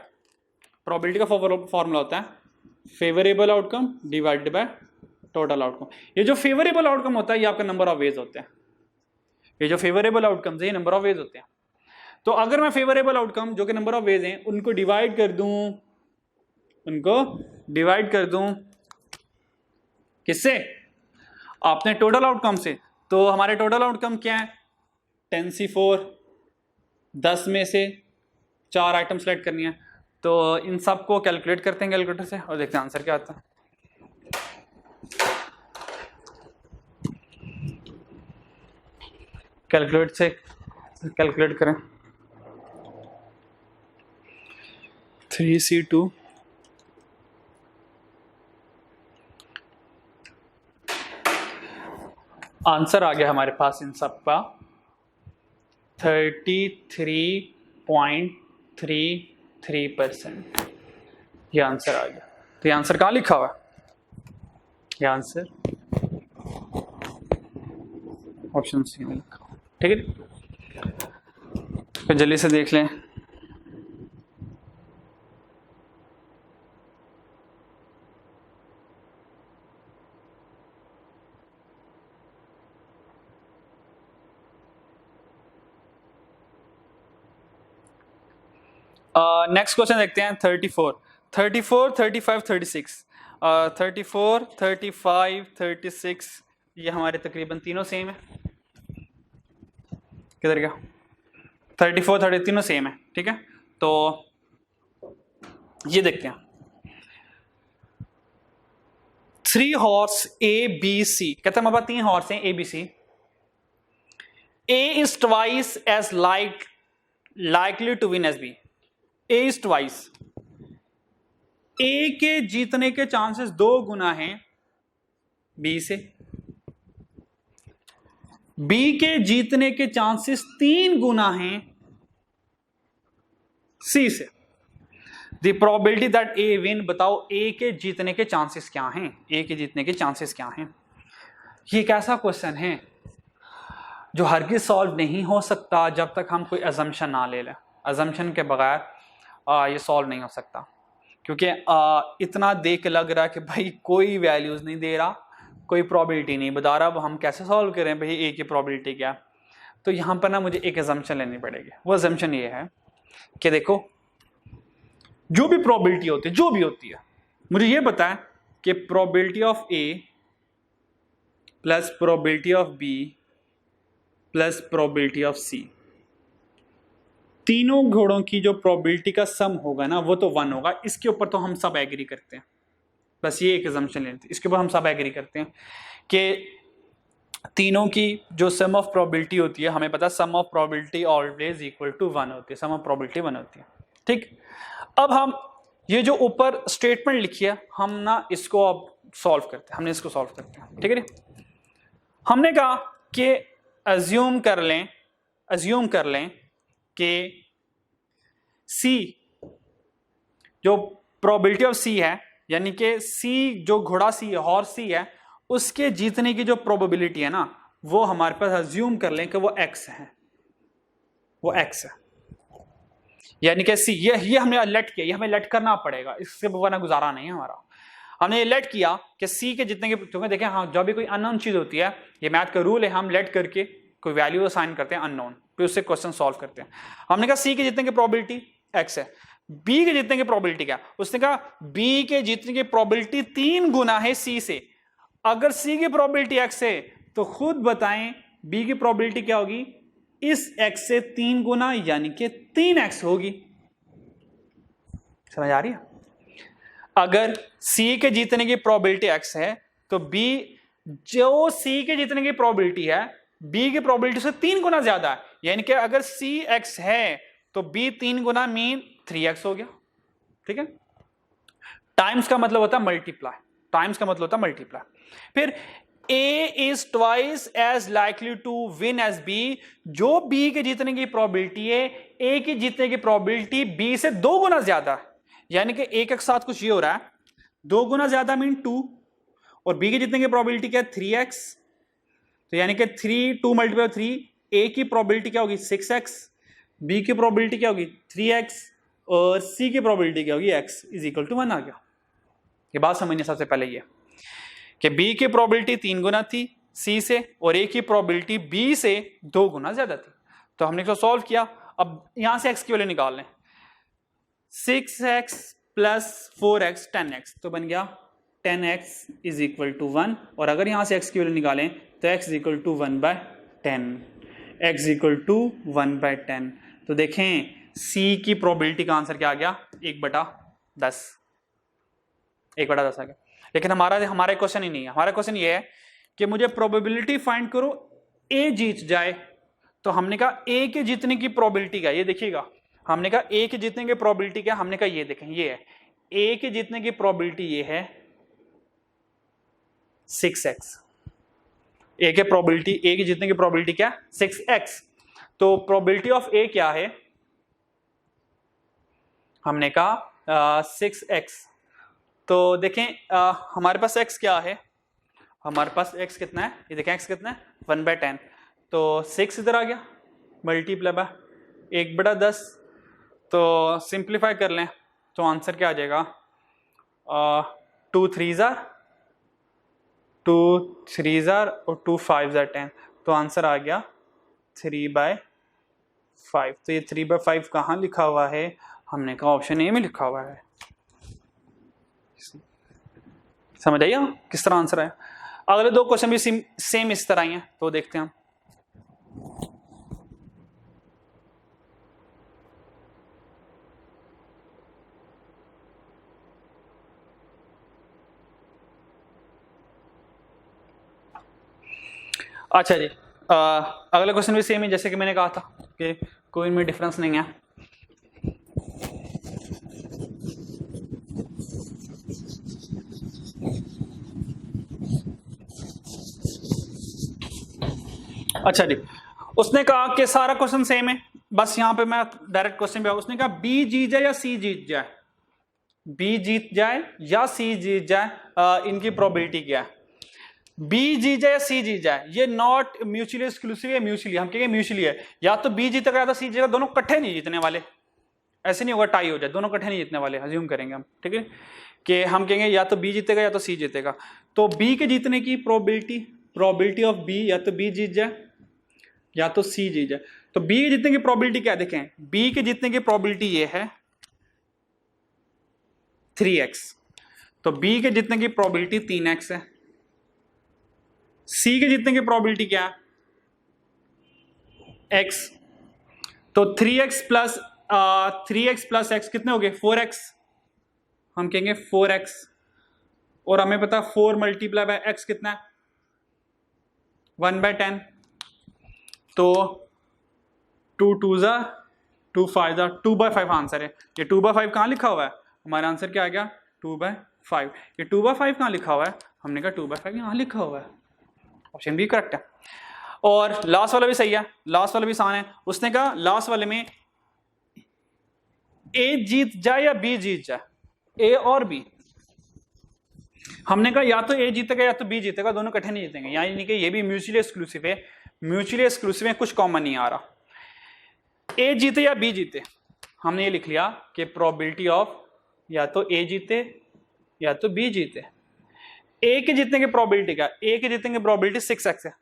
प्रोबेबिलिटी का फॉर्मूला होता है favourable outcome divided by total outcome. ये जो फेवरेबल आउटकम होता है ये आपका नंबर ऑफ वेज होते हैं, ये जो फेवरेबल आउटकम्स है ये नंबर ऑफ वेज होते हैं। तो अगर मैं फेवरेबल आउटकम जो कि नंबर ऑफ वेज हैं उनको डिवाइड कर दूं, किससे? आपने टोटल आउटकम से। तो हमारे टोटल आउटकम क्या है? 10C4, 10 में से 4 आइटम सेलेक्ट करनी है, तो इन सब को कैलकुलेट करते हैं कैलकुलेटर से और देखते हैं आंसर क्या आता है। कैलकुलेट से कैलकुलेट करें, 3C2 आंसर आ गया हमारे पास इन सब का 33.33%, ये आंसर आ गया। तो ये आंसर कहाँ लिखा हुआ है? ये आंसर ऑप्शन सी में लिखा हुआ, ठीक है। तो जल्दी से देख लें। नेक्स्ट क्वेश्चन देखते हैं 34, 35, 36। 34, 35, 36 ये हमारे तकरीबन तीनों सेम है। किधर गया? 34, 30 तीनों सेम है, ठीक है। तो ये देखते हैं 3 हॉर्स ABC, कहते हैं हमारे पास 3 हॉर्स हैं ABC। A is twice as likely to win as B. A is twice, A के जीतने के चांसेस 2 गुना हैं B से, B के जीतने के चांसेस 3 गुना हैं C से। The probability that A win, बताओ A के जीतने के चांसेस क्या हैं? A के जीतने के चांसेस क्या हैं? ये एक ऐसा क्वेश्चन है जो हरगिज सॉल्व नहीं हो सकता जब तक हम कोई अजम्पशन ना ले लें। अजम्पशन के बगैर ये सॉल्व नहीं हो सकता, क्योंकि इतना देख के लग रहा है कि भाई कोई वैल्यूज नहीं दे रहा, कोई प्रोबेबिलिटी नहीं बता रहा, अब हम कैसे सॉल्व करें भाई ए की प्रोबेबिलिटी क्या? तो यहाँ पर ना मुझे एक अजम्पशन लेनी पड़ेगी। वो अजम्पशन ये है कि देखो जो भी प्रोबेबिलिटी होती है, जो भी होती है, मुझे ये पता है कि probability of A plus probability of B plus probability of C, तीनों घोड़ों की जो प्रोबेबिलिटी का सम होगा ना वो तो 1 होगा। इसके ऊपर तो हम सब एग्री करते हैं, बस ये एक असम्पशन लेते हैं, इसके ऊपर हम सब एग्री करते हैं कि तीनों की जो सम ऑफ प्रोबेबिलिटी होती है, हमें पता है sum of probability always equal to 1 होती है, सम ऑफ प्रोबेबिलिटी 1 होती है। ठीक, अब हम ये जो ऊपर स्टेटमेंट लिखी है हम ना इसको अब सॉल्व करते हैं, हमने इसको सॉल्व करते हैं। ठीक है, हमने कहा कि अज्यूम कर लें कि सी जो प्रोबेबिलिटी ऑफ सी है, यानी कि सी जो घोड़ा सी है, हॉर्स सी है, उसके जीतने की जो प्रोबेबिलिटी है ना वो हमारे पास अज्यूम कर लें कि वो एक्स है, वो एक्स है, यानी कि सी ये हमने लेट किया, ये हमें लेट करना पड़ेगा, इससे वरना गुजारा नहीं है हमारा। हमने ये लेट किया कि सी के जितने के, क्योंकि देखें हाँ जब भी कोई अननोन चीज होती है, ये मैथ का रूल है, हम लेट करके कोई वैल्यू असाइन करते हैं अननोन, फिर उससे क्वेश्चन सॉल्व करते हैं। हमने कहा सी के जीतने की प्रोबेबिलिटी एक्स है, बी के जीतने की प्रोबेबिलिटी क्या, उसने कहा बी के जीतने की प्रोबेबिलिटी 3 गुना है सी से। अगर सी की प्रोबेबिलिटी एक्स है तो खुद बताएं बी की प्रोबेबिलिटी क्या होगी, इस एक्स से 3 गुना यानी कि 3x होगी। समझ आ रही है? अगर सी के जीतने की प्रोबेबिलिटी एक्स है तो बी जो सी के जीतने की प्रोबेबिलिटी है बी की प्रोबेबिलिटी से 3 गुना ज्यादा है, यानी कि अगर सी एक्स है तो बी 3 गुना मीन 3x हो गया। ठीक है, टाइम्स का मतलब होता है मल्टीप्लाई, टाइम्स का मतलब होता है मल्टीप्लाई। फिर A is twice as likely to win as B, जो B के जीतने की प्रोबेबिलिटी है A की जीतने की प्रोबेबिलिटी B से 2 गुना ज्यादा है, यानी कि A के साथ कुछ ये हो रहा है, 2 गुना ज्यादा मीन 2, और B के जीतने की प्रोबेबिलिटी क्या है 3x, तो यानी कि 2 मल्टीप्लाई 3, A की प्रोबेबिलिटी क्या होगी 6x, B की प्रोबेबिलिटी क्या होगी 3x, और C की प्रोबेबिलिटी क्या होगी x इज इक्वल टू 1 आ गया। ये बात समझने सबसे पहले ये कि B की प्रोबेबिलिटी 3 गुना थी C से, और A की प्रोबेबिलिटी B से 2 गुना ज्यादा थी, तो हमने इसको सॉल्व किया। अब यहां से x की वैल्यू निकाल लें, 6x प्लस 4x 10x, तो बन गया 10x इज इक्वल टू 1, और अगर यहां से x की वैल्यू निकालें तो x is equal to 1/10, x equal to 1/10। तो देखें C की प्रोबेबिलिटी का आंसर क्या आ गया 1/10, 1/10 आ गया। लेकिन हमारा क्वेश्चन ही नहीं है, हमारा क्वेश्चन ये है कि मुझे प्रोबेबिलिटी फाइंड करो ए जीत जाए, तो हमने कहा ए के जीतने की प्रोबेबिलिटी क्या, ये देखिएगा, हमने कहा ए के जीतने की प्रोबेबिलिटी क्या, हमने कहा ये देखें, ये है ए के जीतने की प्रोबेबिलिटी, ये है 6x, ए के प्रोबेबिलिटी, ए के जीतने की प्रोबेबिलिटी क्या 6x, तो प्रोबेबिलिटी ऑफ ए क्या है, हमने कहा 6x। तो देखें हमारे पास x क्या है, हमारे पास x कितना है, ये देखें x कितना है 1/10, तो 6 इधर आ गया मल्टीप्लाई बाय 1/10, तो सिंप्लीफाई कर लें तो आंसर क्या आ जाएगा 2 3 और 2 5 10, तो आंसर आ गया 3/5। तो ये 3/5 कहाँ लिखा हुआ है, हमने कहा ऑप्शन ए में लिखा हुआ है। समझ आइए किस तरह आंसर है। अगले 2 क्वेश्चन भी सेम इस तरह ही हैं, तो देखते हैं हम। अच्छा जी, अगला क्वेश्चन भी सेम है, जैसे कि मैंने कहा था कि कोई इनमें डिफरेंस नहीं है। अच्छा जी, उसने कहा कि सारा क्वेश्चन सेम है, बस यहां पे मैं डायरेक्ट क्वेश्चन पे, उसने कहा बी जीत जाए या सी जीत जाए, बी जीत जाए या सी जीत जाए, इनकी प्रोबेबिलिटी क्या है, बी जीत जाए या सी जीत जाए, ये नॉट म्यूचुअली एक्सक्लूसिव है, म्यूचुअली हम कहेंगे म्यूचुअली है, या तो बी जीतेगा या तो सी जीतेगा, दोनों इकट्ठे नहीं जीतने वाले, ऐसे नहीं होगा टाई हो जाए, दोनों इकट्ठे नहीं जीतने वाले, अज्यूम करेंगे हम, ठीक है, कि हम कहेंगे या तो बी जीतेगा या तो सी जीतेगा, तो बी के जीतने की प्रोबेबिलिटी ऑफ बी, या तो बी जीत जाए या तो सी जीत जाए, तो बी के जीतने की प्रोबेबिलिटी क्या देखें, बी के जीतने की प्रोबेबिलिटी ये है 3x, तो b के जीतने की प्रोबेबिलिटी 3x है, c के जीतने की प्रोबेबिलिटी क्या है, x। तो 3x प्लस x कितने हो गए, 4x। हम कहेंगे 4x, और हमें पता 4 मल्टीप्लाई बाय x कितना है, 1/10। तो 2 2 2 5 2/5 आंसर है। ये 2/5 कहाँ लिखा हुआ है, हमारा आंसर क्या आ गया, 2/5। ये 2/5 कहाँ लिखा हुआ है, हमने कहा 2/5 यहाँ लिखा हुआ है, ऑप्शन बी करेक्ट है। और लास्ट वाला भी सही है, लास्ट वाला भी आसान है। उसने कहा लास्ट वाले में ए जीत जाए या बी जीत जाए, ए और बी। हमने कहा या तो ए जीतेगा या तो बी जीतेगा, दोनों इकट्ठे नहीं जीतेंगे, यानी कि ये भी म्यूचुअली एक्सक्लूसिव है। म्यूचुअली एक्सक्लूसिव में कुछ कॉमन नहीं आ रहा, ए जीते या बी जीते। हमने ये लिख लिया कि प्रोबेबिलिटी ऑफ या तो ए जीते या तो बी जीते। ए के जीतने की प्रोबेबिलिटी क्या, ए के जीतने की प्रोबेबिलिटी 6x है,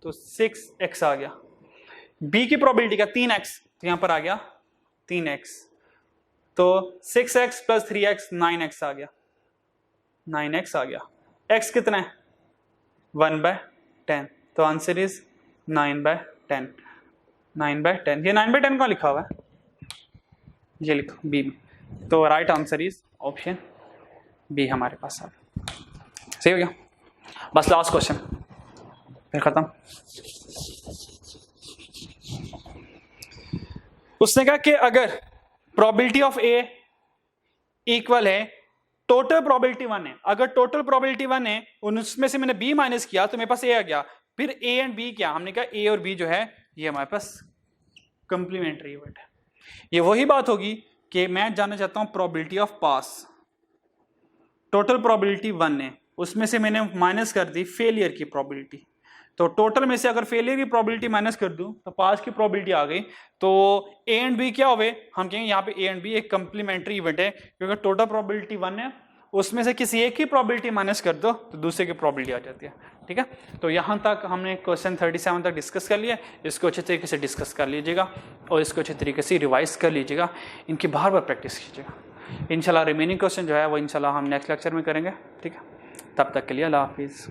तो 6x आ गया। बी की प्रोबेबिलिटी क्या, 3x, तो यहां पर आ गया 3x। तो 6x प्लस 3x 9x आ गया, 9x आ गया। x कितना है, 1/10, तो आंसर इज 9/10। 9/10, ये 9/10 का लिखा हुआ है, ये लिखो बी में। तो right answer is option B हमारे पास आ गया। सही हो गया, बस लास्ट क्वेश्चन फिर खत्म। उसने कहा कि अगर प्रोबेबिलिटी ऑफ ए इक्वल है टोटल प्रोबेबिलिटी 1 है, अगर टोटल प्रोबेबिलिटी 1 है उसमें से मैंने बी माइनस किया तो मेरे पास ए आ गया, फिर ए एंड बी क्या, हमने कहा ए और बी जो है ये हमारे पास कंप्लीमेंट्री इवेंट है। ये वही बात होगी कि मैं जानना चाहता हूं probability of pass, total probability 1 है, उसमें से मैंने माइनस कर दी फेलियर की प्रोबेबिलिटी, तो टोटल में से अगर फेलियर की प्रोबेबिलिटी माइनस कर दूं तो पास की प्रोबेबिलिटी आ गई। तो ए एंड बी क्या हुए, हम कहेंगे यहाँ पे ए एंड बी एक कंप्लीमेंट्री इवेंट है, क्योंकि टोटल प्रोबेबिलिटी 1 है, उसमें से किसी एक की प्रोबेबिलिटी माइनस कर दो तो दूसरे की प्रोबेबिलिटी आ जाती है। ठीक है, तो यहाँ तक हमने क्वेश्चन 37 तक डिस्कस कर लिया। इसको अच्छे तरीके से डिस्कस कर लीजिएगा और इसको अच्छे तरीके से रिवाइज कर लीजिएगा, इनकी बार बार प्रैक्टिस कीजिएगा। इंशाल्लाह रिमेनिंग क्वेश्चन जो है वो इंशाल्लाह हम नेक्स्ट लेक्चर में करेंगे। ठीक है, तब तक के लिए अल्लाह हाफिज़।